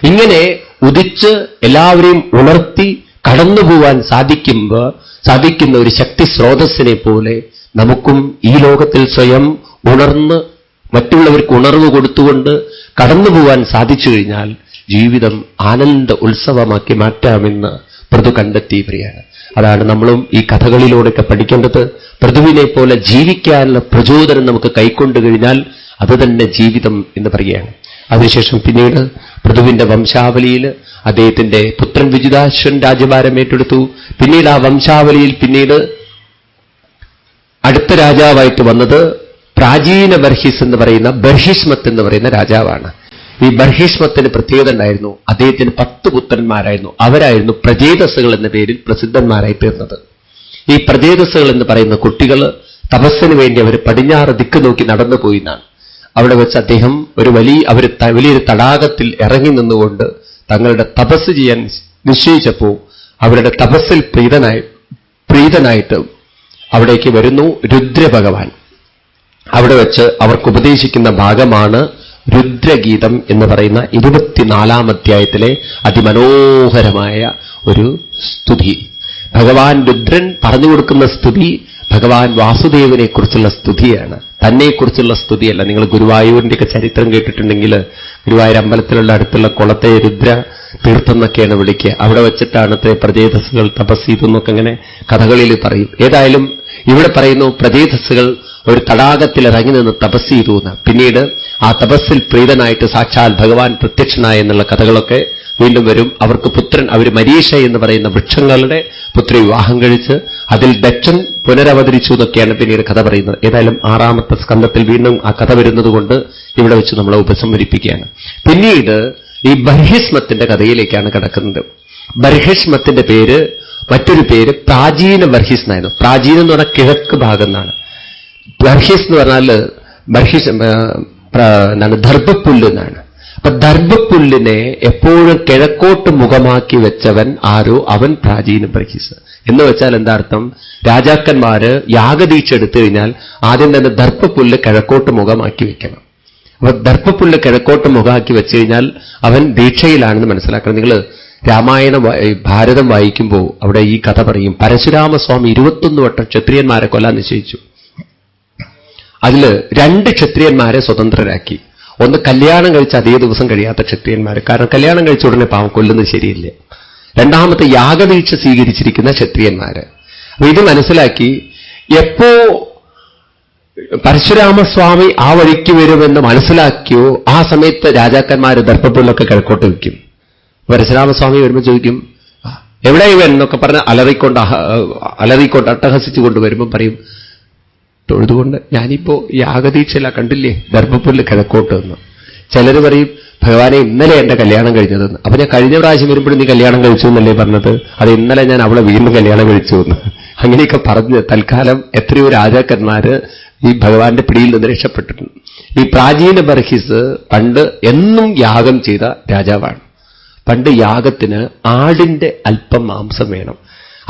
ഇങ്ങനെ ഉദിച്ച് എല്ലാവരെയും ഉണർത്തി കടന്നുപോവാൻ സാധിക്കുന്ന ഒരു ശക്തി സ്രോതസ്സിനെ പോലെ നമുക്കും ഈ ലോകത്തിൽ സ്വയം ഉണർന്ന് മറ്റുള്ളവർക്ക് ഉണർവ് കൊടുത്തുകൊണ്ട് കടന്നുപോവാൻ സാധിച്ചു കഴിഞ്ഞാൽ ജീവിതം ആനന്ദ ഉത്സവമാക്കി മാറ്റാമെന്ന് പൃഥു കണ്ടെത്തിയവരെയാണ്. അതാണ് നമ്മളും ഈ കഥകളിലൂടെയൊക്കെ പഠിക്കേണ്ടത്. പൃഥുവിനെ പോലെ ജീവിക്കാനുള്ള പ്രചോദനം നമുക്ക് കൈക്കൊണ്ടു കഴിഞ്ഞാൽ അത് തന്നെ ജീവിതം എന്ന് പറയുകയാണ്. അതിനുശേഷം പിന്നീട് പൃഥുവിന്റെ വംശാവലിയിൽ അദ്ദേഹത്തിന്റെ പുത്രൻ വിജിതാശ്വൻ രാജ്യഭാരം ഏറ്റെടുത്തു. പിന്നീട് ആ വംശാവലിയിൽ പിന്നീട് അടുത്ത രാജാവായിട്ട് വന്നത് പ്രാചീന ബർഹിസ് എന്ന് പറയുന്ന ബർഹിഷ്മത്ത് എന്ന് പറയുന്ന രാജാവാണ്. ഈ ബർഹിഷ്മത്തിന് പ്രത്യേകത ഉണ്ടായിരുന്നു. അദ്ദേഹത്തിന് 10 പുത്രന്മാരായിരുന്നു. അവരായിരുന്നു പ്രചേതസ്സുകൾ എന്ന പേരിൽ പ്രസിദ്ധന്മാരായി തീർന്നത്. ഈ പ്രചേതസ്സുകൾ എന്ന് പറയുന്ന കുട്ടികൾ തപസ്സിന് വേണ്ടി അവർ പടിഞ്ഞാറ് ദിക്ക് നോക്കി നടന്നു പോയിന്നാണ്. അവിടെ വെച്ച് അദ്ദേഹം വലിയൊരു തടാകത്തിൽ ഇറങ്ങി നിന്നുകൊണ്ട് തങ്ങളുടെ തപസ് ചെയ്യാൻ നിശ്ചയിച്ചപ്പോൾ അവരുടെ തപസ്സിൽ പ്രീതനായിട്ട് അവിടേക്ക് വരുന്നു രുദ്രഭഗവാൻ. അവിടെ വെച്ച് അവർക്ക് ഉപദേശിക്കുന്ന ഭാഗമാണ് രുദ്രഗീതം എന്ന് പറയുന്ന 24-ാം അധ്യായത്തിലെ അതിമനോഹരമായ ഒരു സ്തുതി. ഭഗവാൻ രുദ്രൻ പറഞ്ഞു കൊടുക്കുന്ന സ്തുതി ഭഗവാൻ വാസുദേവനെ കുറിച്ചുള്ള സ്തുതിയാണ്, തന്നെക്കുറിച്ചുള്ള സ്തുതിയല്ല. നിങ്ങൾ ഗുരുവായൂരിന്റെയൊക്കെ ചരിത്രം കേട്ടിട്ടുണ്ടെങ്കിൽ ഗുരുവായൂർ അമ്പലത്തിലുള്ള അടുത്തുള്ള കുളത്തെ രുദ്ര തീർത്ഥം എന്നൊക്കെയാണ് വിളിക്കുക. അവിടെ വെച്ചിട്ടാണ് പ്രചേതസ്സുകൾ തപസ് ചെയ്തെന്നൊക്കെ അങ്ങനെ കഥകളിൽ പറയും. ഏതായാലും ഇവിടെ പറയുന്നു പ്രചേതസ്സുകൾ ഒരു തടാകത്തിൽ ഇറങ്ങി നിന്ന് തപസ് ചെയ്തു എന്ന്. പിന്നീട് ആ തപസ്സിൽ പ്രീതനായിട്ട് സാക്ഷാൽ ഭഗവാൻ പ്രത്യക്ഷനായ എന്നുള്ള കഥകളൊക്കെ വീണ്ടും വരും. അവർക്ക് പുത്രൻ, അവർ മരീഷ എന്ന് പറയുന്ന വൃക്ഷങ്ങളുടെ പുത്രി വിവാഹം കഴിച്ച് അതിൽ ദക്ഷൻ പുനരവതരിച്ചു എന്നൊക്കെയാണ് പിന്നീട് കഥ പറയുന്നത്. ഏതായാലും 6-ാമത്തെ സ്കന്ധത്തിൽ വീണ്ടും ആ കഥ വരുന്നത് കൊണ്ട് ഇവിടെ വെച്ച് നമ്മളെ ഉപസംഹരിപ്പിക്കുകയാണ്. പിന്നീട് ഈ ബർഹിഷ്മത്തിന്റെ കഥയിലേക്കാണ് കിടക്കുന്നത്. ബർഹിഷ്മത്തിന്റെ മറ്റൊരു പേര് പ്രാചീന ബർഹിസ് എന്നായിരുന്നു. പ്രാചീനം എന്ന് പറഞ്ഞാൽ കിഴക്ക് ഭാഗം എന്നാണ്. ബർഹിസ് എന്ന് പറഞ്ഞാൽ ദർഭപ്പുല്ല് എന്നാണ്. അപ്പൊ ദർഭപ്പുല്ലിനെ എപ്പോഴും കിഴക്കോട്ട് മുഖമാക്കി വെച്ചവൻ ആരോ അവൻ പ്രാചീന ബർഹിസ് എന്ന് വെച്ചാൽ എന്താ അർത്ഥം? രാജാക്കന്മാര് യാഗദീക്ഷ എടുത്തു കഴിഞ്ഞാൽ ആദ്യം തന്നെ ദർഭപ്പുല്ല് കിഴക്കോട്ട് മുഖമാക്കി വെക്കണം. അപ്പൊ ദർഭപ്പുല്ല് കിഴക്കോട്ട് മുഖമാക്കി വെച്ചു കഴിഞ്ഞാൽ അവൻ ദീക്ഷയിലാണെന്ന് മനസ്സിലാക്കണം. നിങ്ങൾ ഭാരതം വായിക്കുമ്പോൾ അവിടെ ഈ കഥ പറയും. പരശുരാമസ്വാമി 21 വട്ടം ക്ഷത്രിയന്മാരെ കൊല്ലാൻ നിശ്ചയിച്ചു. അതിൽ 2 ക്ഷത്രിയന്മാരെ സ്വതന്ത്രരാക്കി. ഒന്ന് കല്യാണം കഴിച്ച അതേ ദിവസം കഴിയാത്ത ക്ഷത്രിയന്മാർ. കാരണം കല്യാണം കഴിച്ച ഉടനെ പാവം കൊല്ലുന്നത് ശരിയില്ല. രണ്ടാമത്തെ യാഗദീക്ഷ സ്വീകരിച്ചിരിക്കുന്ന ക്ഷത്രിയന്മാര്. അപ്പൊ ഇത് മനസ്സിലാക്കി എപ്പോ പരശുരാമസ്വാമി ആ വഴിക്ക് വരുമെന്ന് മനസ്സിലാക്കിയോ ആ സമയത്ത് രാജാക്കന്മാര് ദർഭപ്പുല്ലൊക്കെ കിഴക്കോട്ട് വയ്ക്കും. പരശുരാമസ്വാമി വരുമ്പോൾ ചോദിക്കും എവിടെ ഇവൻ എന്നൊക്കെ പറഞ്ഞ് അലറിക്കൊണ്ട് അട്ടഹസിച്ചു കൊണ്ടുവരുമ്പോൾ പറയും തൊഴുതുകൊണ്ട് ഞാനിപ്പോ യാഗദീക്ഷയില കണ്ടില്ലേ ദർഭപ്പുല്ല് കിഴക്കോട്ട് എന്ന്. ചിലർ പറയും ഭഗവാനെ ഇന്നലെ എന്റെ കല്യാണം കഴിഞ്ഞതെന്ന്. അപ്പൊ ഞാൻ കഴിഞ്ഞ പ്രാവശ്യം വരുമ്പോഴും നീ കല്യാണം കഴിച്ചു എന്നല്ലേ പറഞ്ഞത്? അത് ഇന്നലെ ഞാൻ അവളെ വീണ്ടും കല്യാണം കഴിച്ചു എന്ന്. അങ്ങനെയൊക്കെ പറഞ്ഞ് തൽക്കാലം എത്രയോ രാജാക്കന്മാര് ഈ ഭഗവാന്റെ പിടിയിൽ നിന്ന് രക്ഷപ്പെട്ടിട്ടുണ്ട്. ഈ പ്രാചീന ബർഹിസ് പണ്ട് എന്നും യാഗം ചെയ്ത രാജാവാണ്. പണ്ട് യാഗത്തിന് ആടിന്റെ അല്പം മാംസം വേണം.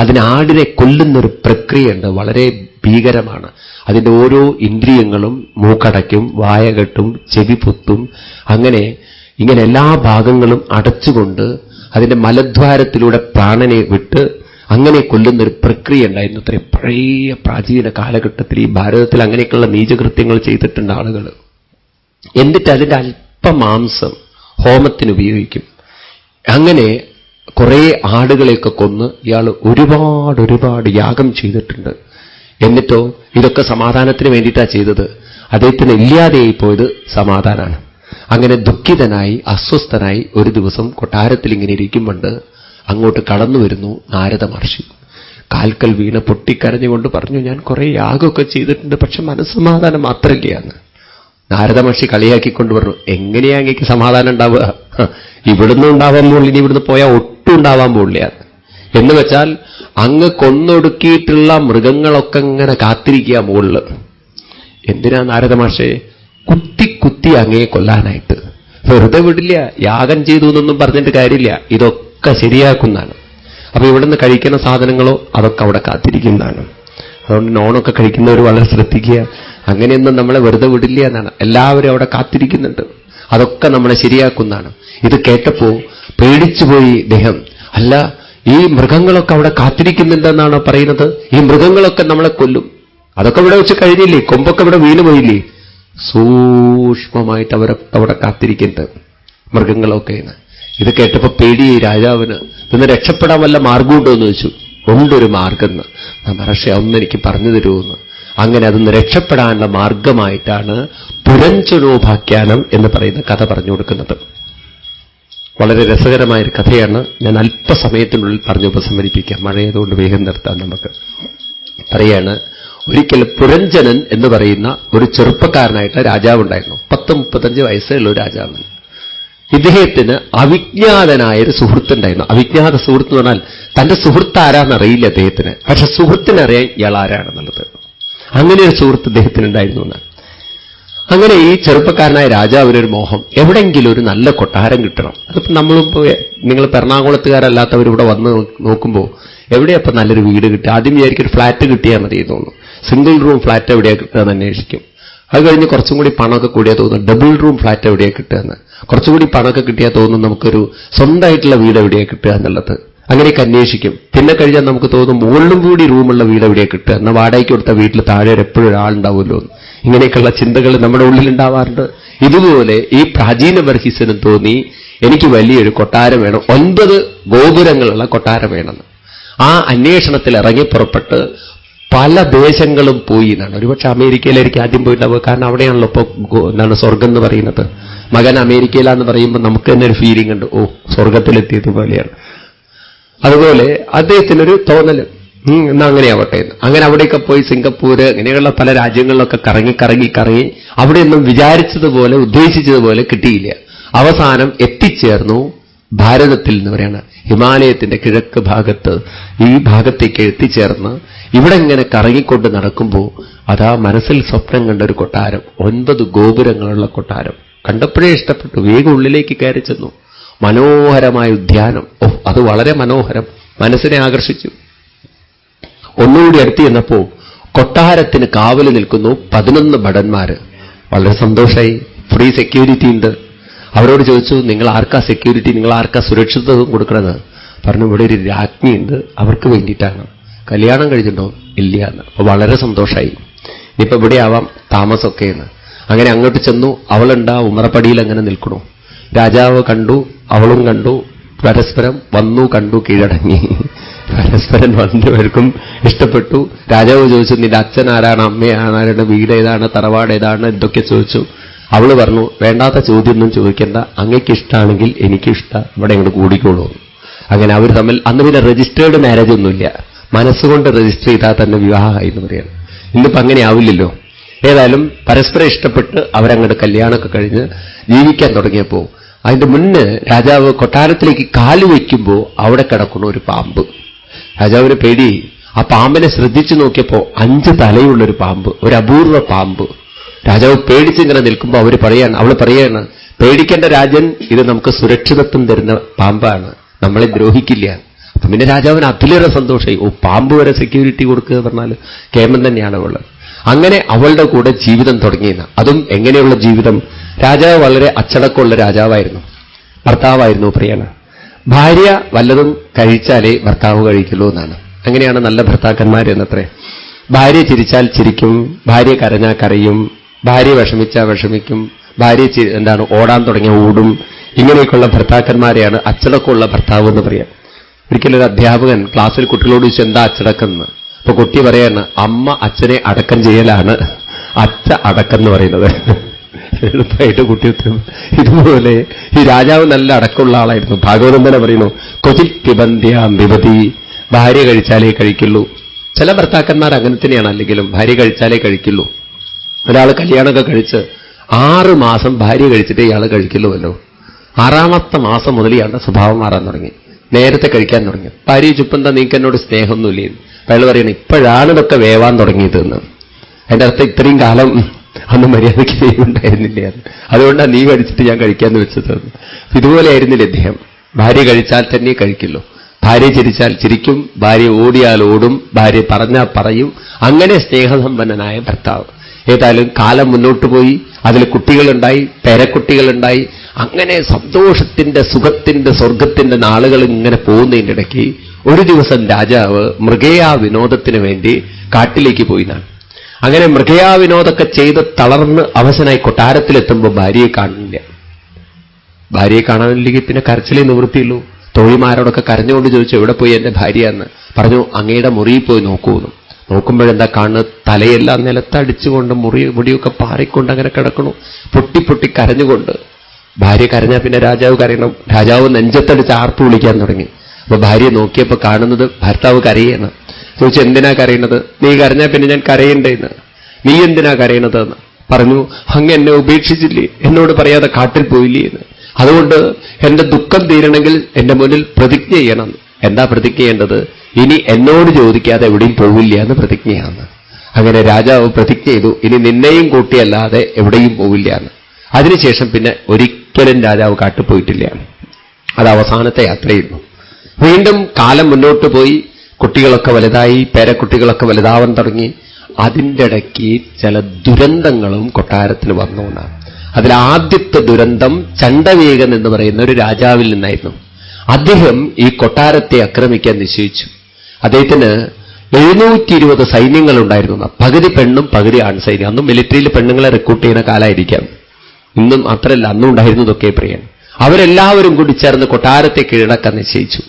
അതിന് ആടിനെ കൊല്ലുന്നൊരു പ്രക്രിയയുണ്ട്, വളരെ ഭീകരമാണ്. അതിൻ്റെ ഓരോ ഇന്ദ്രിയങ്ങളും മൂക്കടയ്ക്കും, വായകെട്ടും, ചെവി പൊത്തും, ഇങ്ങനെ എല്ലാ ഭാഗങ്ങളും അടച്ചുകൊണ്ട് അതിൻ്റെ മലദ്വാരത്തിലൂടെ പ്രാണനെ വിട്ട് അങ്ങനെ കൊല്ലുന്നൊരു പ്രക്രിയ ഉണ്ടായിരുന്നു. അത്രയും പഴയ പ്രാചീന കാലഘട്ടത്തിൽ ഈ ഭാരതത്തിൽ അങ്ങനെയൊക്കെയുള്ള നീചകൃത്യങ്ങൾ ചെയ്തിട്ടുണ്ട് ആളുകൾ. എന്നിട്ട് അതിൻ്റെ അല്പം മാംസം ഹോമത്തിന് ഉപയോഗിക്കും. അങ്ങനെ കുറേ ആടുകളെയൊക്കെ കൊന്ന് ഇയാൾ ഒരുപാട് യാഗം ചെയ്തിട്ടുണ്ട്. എന്നിട്ടോ ഇതൊക്കെ സമാധാനത്തിന് വേണ്ടിയിട്ടാണ് ചെയ്തത്. അദ്ദേഹത്തിന് ഇല്ലാതെയായി പോയത് സമാധാനമാണ്. അങ്ങനെ ദുഃഖിതനായി അസ്വസ്ഥനായി ഒരു ദിവസം കൊട്ടാരത്തിൽ ഇങ്ങനെ ഇരിക്കുമ്പോണ്ട് അങ്ങോട്ട് കടന്നു വരുന്നു നാരദ മഹർഷി. കാൽക്കൽ വീണ് പൊട്ടിക്കരഞ്ഞുകൊണ്ട് പറഞ്ഞു, ഞാൻ കുറെ യാഗമൊക്കെ ചെയ്തിട്ടുണ്ട്, പക്ഷെ മനസ്സമാധാനം മാത്രമില്ലയാണ്. നാരദ മഹർഷി കളിയാക്കിക്കൊണ്ട് പറഞ്ഞു, എങ്ങനെയാ അങ്ങേക്ക് സമാധാനം ഉണ്ടാവുക? ഇവിടുന്ന് ഉണ്ടാവാൻ പോകില്ല, ഇനി ഇവിടുന്ന് പോയാൽ ഒട്ടും ഉണ്ടാവാൻ പോകില്ല. എന്ന് വെച്ചാൽ അങ്ങ് കൊന്നൊടുക്കിയിട്ടുള്ള മൃഗങ്ങളൊക്കെ ഇങ്ങനെ കാത്തിരിക്കുക മുകളില്. എന്തിനാ നാരദ മഹർഷി? കുത്തി അങ്ങയെ കൊല്ലാനായിട്ട്. വെറുതെ വിടില്ല, യാഗം ചെയ്തു എന്നൊന്നും പറഞ്ഞിട്ട് കാര്യമില്ല, ഇതൊക്കെ ശരിയാക്കുന്നതാണ്. അപ്പൊ ഇവിടുന്ന് കഴിക്കുന്ന സാധനങ്ങളോ അതൊക്കെ അവിടെ കാത്തിരിക്കുന്നതാണ്. അതുകൊണ്ട് നോണൊക്കെ കഴിക്കുന്നവർ വളരെ ശ്രദ്ധിക്കുക. അങ്ങനെയൊന്നും നമ്മളെ വെറുതെ വിടില്ല എന്നാണ്. എല്ലാവരും അവിടെ കാത്തിരിക്കുന്നുണ്ട്. അതൊക്കെ നമ്മളെ ശരിയാക്കുന്നതാണ്. ഇത് കേട്ടപ്പോ പേടിച്ചുപോയി ഇദ്ദേഹം. അല്ല, ഈ മൃഗങ്ങളൊക്കെ അവിടെ കാത്തിരിക്കുന്നുണ്ടെന്നാണോ പറയുന്നത്? ഈ മൃഗങ്ങളൊക്കെ നമ്മളെ കൊല്ലും. അതൊക്കെ ഇവിടെ വെച്ച് കഴിഞ്ഞില്ലേ? കൊമ്പൊക്കെ ഇവിടെ വീണുപോയില്ലേ? സൂക്ഷ്മമായിട്ട് അവരൊക്കെ അവിടെ കാത്തിരിക്കുന്നത് മൃഗങ്ങളൊക്കെ. ഇത് കേട്ടപ്പോ പേടിയായി രാജാവിന്. ഇന്ന് രക്ഷപ്പെടാൻ വല്ല മാർഗമുണ്ടോ എന്ന് ചോദിച്ചു. ഉണ്ടൊരു മാർഗം എന്ന്. മഹർഷി ഒന്ന് എനിക്ക് പറഞ്ഞു തരുമെന്ന്. അങ്ങനെ അതൊന്ന് രക്ഷപ്പെടാനുള്ള മാർഗമായിട്ടാണ് പുരഞ്ജനോപാഖ്യാനം എന്ന് പറയുന്ന കഥ പറഞ്ഞു കൊടുക്കുന്നത്. വളരെ രസകരമായൊരു കഥയാണ്. ഞാൻ അല്പസമയത്തിനുള്ളിൽ പറഞ്ഞു ഉപസംഹരിപ്പിക്കാം. മഴയതുകൊണ്ട് വേഗം നിർത്താം. നമുക്ക് പറയാണ്, ഒരിക്കൽ പുരഞ്ജനൻ എന്ന് പറയുന്ന ഒരു ചെറുപ്പക്കാരനായിട്ട് രാജാവുണ്ടായിരുന്നു. 30-35 വയസ്സുള്ള ഒരു രാജാവ്. ഇദ്ദേഹത്തിന് അവിജ്ഞാതനായൊരു സുഹൃത്തുണ്ടായിരുന്നു. അവിജ്ഞാത സുഹൃത്ത് എന്ന് പറഞ്ഞാൽ തന്റെ സുഹൃത്ത് ആരാന്നറിയില്ല അദ്ദേഹത്തിന്. പക്ഷെ സുഹൃത്തിനറിയാൻ ഇയാൾ ആരാണെന്നുള്ളത്. അങ്ങനെ ഒരു സുഹൃത്ത് ഇദ്ദേഹത്തിനുണ്ടായിരുന്നു എന്നാണ്. അങ്ങനെ ഈ ചെറുപ്പക്കാരനായ രാജാവിനൊരു മോഹം, എവിടെയെങ്കിലും ഒരു നല്ല കൊട്ടാരം കിട്ടണം. അതിപ്പോ നമ്മളിപ്പോ നിങ്ങൾ എറണാകുളത്തുകാരല്ലാത്തവർ ഇവിടെ വന്ന് നോക്കുമ്പോൾ എവിടെയപ്പോൾ നല്ലൊരു വീട് കിട്ടുക? ആദ്യം വിചാരിക്കും ഒരു ഫ്ലാറ്റ് കിട്ടിയാൽ മതി തോന്നുന്നു. സിംഗിൾ റൂം ഫ്ലാറ്റ് എവിടെയാ കിട്ടുകയെന്ന് അന്വേഷിക്കും. അത് കഴിഞ്ഞ് കുറച്ചും കൂടി പണമൊക്കെ കൂടിയാൽ തോന്നുന്നു ഡബിൾ റൂം ഫ്ലാറ്റ് എവിടെയാ കിട്ടുകയെന്ന്. കുറച്ചുകൂടി പണമൊക്കെ കിട്ടിയാൽ തോന്നുന്നു നമുക്കൊരു സ്വന്തമായിട്ടുള്ള വീട് എവിടെയാ കിട്ടുക എന്നുള്ളത്. അങ്ങനെയൊക്കെ അന്വേഷിക്കും. പിന്നെ കഴിഞ്ഞാൽ നമുക്ക് തോന്നും മുകളിലും കൂടി റൂമുള്ള വീട് എവിടെയാ കിട്ടുക, എന്നാൽ വാടകയ്ക്ക് കൊടുത്ത വീട്ടിൽ താഴെ എപ്പോഴും ഒരാളുണ്ടാവുമല്ലോ. ഇങ്ങനെയൊക്കെയുള്ള ചിന്തകൾ നമ്മുടെ ഉള്ളിലുണ്ടാവാറുണ്ട്. ഇതുപോലെ ഈ പ്രാചീന ബർഹിസിനും തോന്നി എനിക്ക് വലിയൊരു കൊട്ടാരം വേണം, 9 ഗോപുരങ്ങളുള്ള കൊട്ടാരം വേണമെന്ന്. ആ അന്വേഷണത്തിൽ ഇറങ്ങി പുറപ്പെട്ട് പല ദേശങ്ങളും പോയി എന്നാണ്. ഒരുപക്ഷെ അമേരിക്കയിലായിരിക്കും ആദ്യം പോയിട്ടുണ്ടാവുക. കാരണം അവിടെയാണല്ലോ ഇപ്പോൾ എന്താണ് സ്വർഗം എന്ന് പറയുന്നത്. മകൻ അമേരിക്കയിലാന്ന് പറയുമ്പോൾ നമുക്ക് തന്നെ ഒരു ഫീലിംഗ് ഉണ്ട്, ഓ സ്വർഗത്തിലെത്തിയതുപോലെയാണ്. അതുപോലെ അദ്ദേഹത്തിനൊരു തോന്നൽ, എന്നാ അങ്ങനെയാവട്ടെ എന്ന്. അങ്ങനെ അവിടെയൊക്കെ പോയി സിംഗപ്പൂര് ഇങ്ങനെയുള്ള പല രാജ്യങ്ങളിലൊക്കെ കറങ്ങി അവിടെയൊന്നും വിചാരിച്ചതുപോലെ ഉദ്ദേശിച്ചതുപോലെ കിട്ടിയില്ല. അവസാനം എത്തിച്ചേർന്നു ഭാരതത്തിൽ എന്ന് പറയാണ്, ഹിമാലയത്തിന്റെ കിഴക്ക് ഭാഗത്ത് ഈ ഭാഗത്തേക്ക് എത്തിച്ചേർന്ന് ഇവിടെ ഇങ്ങനെ കറങ്ങിക്കൊണ്ട് നടക്കുമ്പോൾ അതാ മനസ്സിൽ സ്വപ്നം കണ്ട ഒരു കൊട്ടാരം, 9 ഗോപുരങ്ങളുള്ള കൊട്ടാരം. കണ്ടപ്പോഴേ ഇഷ്ടപ്പെട്ടു. വേഗം ഉള്ളിലേക്ക് കയറി ചെന്നു. മനോഹരമായ ഉദ്യാനം. അത് വളരെ മനോഹരം, മനസ്സിനെ ആകർഷിച്ചു. ഒന്നുകൂടി അടുത്ത് ചെന്നപ്പോ കൊട്ടാരത്തിന് കാവല് നിൽക്കുന്നു 11 ഭടന്മാര്. വളരെ സന്തോഷമായി. ഫ്രീ സെക്യൂരിറ്റി ഉണ്ട്. അവരോട് ചോദിച്ചു, നിങ്ങൾ ആർക്കാ സെക്യൂരിറ്റി, നിങ്ങൾ ആർക്കാ സുരക്ഷിതത്വം കൊടുക്കണത്? പറഞ്ഞു, ഇവിടെ ഒരു രാജ്ഞിയുണ്ട്, അവർക്ക് വേണ്ടിയിട്ടാണ്. കല്യാണം കഴിച്ചിട്ടുണ്ടോ? ഇല്ല എന്ന്. അപ്പൊ വളരെ സന്തോഷമായി. ഇനിയിപ്പോ ഇവിടെ ആവാം താമസമൊക്കെ എന്ന്. അങ്ങനെ അങ്ങോട്ട് ചെന്നു. അവളുണ്ടാ ഉമ്മറപ്പടിയിൽ അങ്ങനെ നിൽക്കണു. രാജാവ് കണ്ടു, അവളും കണ്ടു. പരസ്പരം വന്നു, കണ്ടു, കീഴടങ്ങി. പരസ്പരം വന്നവർക്കും ഇഷ്ടപ്പെട്ടു. രാജാവ് ചോദിച്ചു, നിന്റെ അച്ഛൻ ആരാണ്, അമ്മയാരാണ്, വീട് ഏതാണ്, തറവാട് ഏതാണ്, ഇതൊക്കെ ചോദിച്ചു. അവള് പറഞ്ഞു, വേണ്ടാത്ത ചോദ്യമൊന്നും ചോദിക്കേണ്ട, അങ്ങയ്ക്ക് ഇഷ്ടമാണെങ്കിൽ എനിക്കിഷ്ടം, ഇവിടെ ഇങ്ങോട്ട് കൂടിക്കോളൂ. അങ്ങനെ അവർ തമ്മിൽ അന്ന് പിന്നെ രജിസ്റ്റേർഡ് മാരേജ് ഒന്നുമില്ല, മനസ്സുകൊണ്ട് രജിസ്റ്റർ ചെയ്താൽ തന്നെ വിവാഹമായി എന്ന് പറയാണ്. ഇന്നിപ്പോ അങ്ങനെ ആവില്ലല്ലോ. ഏതായാലും പരസ്പരം ഇഷ്ടപ്പെട്ട് അവരങ്ങോട്ട് കല്യാണമൊക്കെ കഴിഞ്ഞ് ജീവിക്കാൻ തുടങ്ങിയപ്പോ അതിന്റെ മുന്ന് രാജാവ് കൊട്ടാരത്തിലേക്ക് കാല് വയ്ക്കുമ്പോൾ അവിടെ കിടക്കുന്ന ഒരു പാമ്പ്. രാജാവിന് പേടി. ആ പാമ്പിനെ ശ്രദ്ധിച്ചു നോക്കിയപ്പോ 5 തലയുള്ളൊരു പാമ്പ്, ഒരു അപൂർവ പാമ്പ്. രാജാവ് പേടിച്ചിങ്ങനെ നിൽക്കുമ്പോൾ അവള് പറയാണ്, പേടിക്കേണ്ട രാജൻ, ഇത് നമുക്ക് സുരക്ഷിതത്വം തരുന്ന പാമ്പാണ്, നമ്മളെ ദ്രോഹിക്കില്ല. അപ്പൊ പിന്നെ രാജാവിന് അതിലേറെ സന്തോഷമായി. പാമ്പ് വരെ സെക്യൂരിറ്റി കൊടുക്കുക പറഞ്ഞാൽ കേമൻ തന്നെയാണ് അവള്. അങ്ങനെ അവളുടെ കൂടെ ജീവിതം തുടങ്ങിയെന്ന്. അതും എങ്ങനെയുള്ള ജീവിതം? രാജാവ് വളരെ അച്ചടക്കമുള്ള രാജാവായിരുന്നു, ഭർത്താവായിരുന്നു പ്രിയാണ്. ഭാര്യ വല്ലതും കഴിച്ചാലേ ഭർത്താവ് കഴിക്കുള്ളൂ എന്നാണ്. അങ്ങനെയാണ് നല്ല ഭർത്താക്കന്മാരെന്നത്രേ. ഭാര്യ ചിരിച്ചാൽ ചിരിക്കും, ഭാര്യ കരഞ്ഞാൽ കരയും, ഭാര്യ വിഷമിച്ചാൽ വിഷമിക്കും, ഭാര്യ ഓടാൻ തുടങ്ങിയ ഓടും. ഇങ്ങനെയൊക്കെയുള്ള ഭർത്താക്കന്മാരെയാണ് അച്ചടക്കമുള്ള ഭർത്താവ് എന്ന് പറയാം. ഒരിക്കലൊരു അധ്യാപകൻ ക്ലാസ്സിൽ കുട്ടികളോട് ചോദിച്ചു, എന്താ അച്ചടക്കം എന്ന്. അപ്പൊ കുട്ടി പറയാണ്, അമ്മ അച്ഛനെ അടക്കം ചെയ്യലാണ് അച്ഛ അടക്കം എന്ന് പറയുന്നത്. എളുപ്പമായിട്ട് കുട്ടി ഉത്തരം. ഇതുപോലെ ഈ രാജാവ് നല്ല അടക്കമുള്ള ആളായിരുന്നു. ഭാഗവതം തന്നെ പറയുന്നു, ക്വചിത് പിബന്ധ്യാം വിഭതി, ഭാര്യ കഴിച്ചാലേ കഴിക്കുള്ളൂ. ചില ഭർത്താക്കന്മാർ അങ്ങനെ തന്നെയാണ്, അല്ലെങ്കിലും ഭാര്യ കഴിച്ചാലേ കഴിക്കുള്ളൂ. ഒരാൾ കല്യാണമൊക്കെ കഴിച്ച് 6 മാസം ഭാര്യ കഴിച്ചിട്ട് ഇയാൾ കഴിക്കുള്ളൂവല്ലോ. 6ാമത്തെ മാസം മുതൽ ഇയാളുടെ സ്വഭാവം മാറാൻ തുടങ്ങി, നേരത്തെ കഴിക്കാൻ തുടങ്ങി. ഭാര്യ ചുപ്പെന്താ നീക്കെന്നോട് സ്നേഹമൊന്നുമില്ലേ? അയാൾ പറയണം, ഇപ്പോഴാണ് ഇതൊക്കെ വേവാൻ തുടങ്ങിയതെന്ന്. അതിന്റെ അർത്ഥം ഇത്രയും കാലം അന്ന് മര്യാദയ്ക്ക് ദൈവമുണ്ടായിരുന്നില്ല, അതുകൊണ്ടാണ് നീ കഴിച്ചിട്ട് ഞാൻ കഴിക്കാന്ന് വെച്ചത്. ഇതുപോലെ ആയിരുന്നില്ല ഇദ്ദേഹം. ഭാര്യ കഴിച്ചാൽ തന്നെ കഴിക്കുള്ളൂ, ഭാര്യ ചിരിച്ചാൽ ചിരിക്കും, ഭാര്യ ഓടിയാൽ ഓടും, ഭാര്യ പറഞ്ഞാൽ പറയും. അങ്ങനെ സ്നേഹസമ്പന്നനായ ഭർത്താവ്. ഏതായാലും കാലം മുന്നോട്ട് പോയി, അതിൽ കുട്ടികളുണ്ടായി, പേരക്കുട്ടികളുണ്ടായി. അങ്ങനെ സന്തോഷത്തിന്റെ, സുഖത്തിന്റെ, സ്വർഗത്തിന്റെ നാളുകൾ ഇങ്ങനെ പോകുന്നതിൻ്റെ ഇടയ്ക്ക് ഒരു ദിവസം രാജാവ് മൃഗയാ വിനോദത്തിന് വേണ്ടി കാട്ടിലേക്ക് പോയിന്നാണ്. അങ്ങനെ മൃഗയാ വിനോദമൊക്കെ ചെയ്ത് തളർന്ന് അവശനായി കൊട്ടാരത്തിലെത്തുമ്പോൾ ഭാര്യയെ കാണില്ല. ഭാര്യയെ കാണാനില്ലെങ്കിൽ പിന്നെ കരച്ചിലേ നിവൃത്തിയുള്ളൂ. തോഴിമാരോടൊക്കെ കരഞ്ഞുകൊണ്ട് ചോദിച്ചു, എവിടെ പോയി എന്റെ ഭാര്യ എന്ന്. പറഞ്ഞു, അങ്ങയുടെ മുറിയിൽ പോയി നോക്കൂന്നു. നോക്കുമ്പോഴെന്താ കാണുന്നത്? തലയെല്ലാം നിലത്തടിച്ചുകൊണ്ട് മുടിയൊക്കെ പാറിക്കൊണ്ട് അങ്ങനെ കിടക്കണു, പൊട്ടി കരഞ്ഞുകൊണ്ട്. ഭാര്യ കരഞ്ഞാൽ പിന്നെ രാജാവ് കരയണം. രാജാവ് നെഞ്ചത്തടിച്ച് ആർപ്പ് വിളിക്കാൻ തുടങ്ങി. അപ്പൊ ഭാര്യ നോക്കിയപ്പോൾ കാണുന്നത് ഭർത്താവ് കരയാണ്. ചോദിച്ചു, എന്തിനാ കരയുന്നത്? നീ കരഞ്ഞാൽ പിന്നെ ഞാൻ കരയണ്ടേന്ന്. നീ എന്തിനാ കരയണതെന്ന് പറഞ്ഞു. അങ്ങ് എന്നെ ഉപേക്ഷിച്ചില്ലേ, എന്നോട് പറയാതെ കാട്ടിൽ പോയില്ലേ എന്ന്. അതുകൊണ്ട് എന്റെ ദുഃഖം തീരണമെങ്കിൽ എന്റെ മുന്നിൽ പ്രതിജ്ഞ ചെയ്യണം. എന്താ പ്രതിജ്ഞ ചെയ്യേണ്ടത്? ഇനി എന്നോട് ചോദിക്കാതെ എവിടെയും പോവില്ല എന്ന് പ്രതിജ്ഞയാണ്. അങ്ങനെ രാജാവ് പ്രതിജ്ഞ ചെയ്തു, ഇനി നിന്നെയും കൂട്ടിയല്ലാതെ എവിടെയും പോവില്ല എന്ന്. അതിനുശേഷം പിന്നെ ഒരിക്കലും രാജാവ് കാട്ടിൽ പോയിട്ടില്ല. അത് അവസാനത്തെ യാത്രയായിരുന്നു. വീണ്ടും കാലം മുന്നോട്ട് പോയി, കുട്ടികളൊക്കെ വലുതായി, പേരക്കുട്ടികളൊക്കെ വലുതാവാൻ തുടങ്ങി. അതിൻ്റെ ഇടയ്ക്ക് ചില ദുരന്തങ്ങളും കൊട്ടാരത്തിന് വന്നുകൊണ്ടാണ്. അതിൽ ആദ്യത്തെ ദുരന്തം ചണ്ഡവേഗൻ എന്ന് പറയുന്ന ഒരു രാജാവിൽ നിന്നായിരുന്നു. അദ്ദേഹം ഈ കൊട്ടാരത്തെ ആക്രമിക്കാൻ നിശ്ചയിച്ചു. അദ്ദേഹത്തിന് 720 സൈന്യങ്ങളുണ്ടായിരുന്നു. പകുതി പെണ്ണും പകുതി ആൺസൈന്യം. അന്നും മിലിറ്ററിയിൽ പെണ്ണുങ്ങളെ റിക്രൂട്ട് ചെയ്യുന്ന കാലമായിരിക്കാം. ഇന്നും അത്രയല്ല, അന്നും ഉണ്ടായിരുന്നതൊക്കെ പ്രിയൻ. അവരെല്ലാവരും കൂടി ചേർന്ന് കൊട്ടാരത്തെ കീഴടക്കാൻ നിശ്ചയിച്ചു.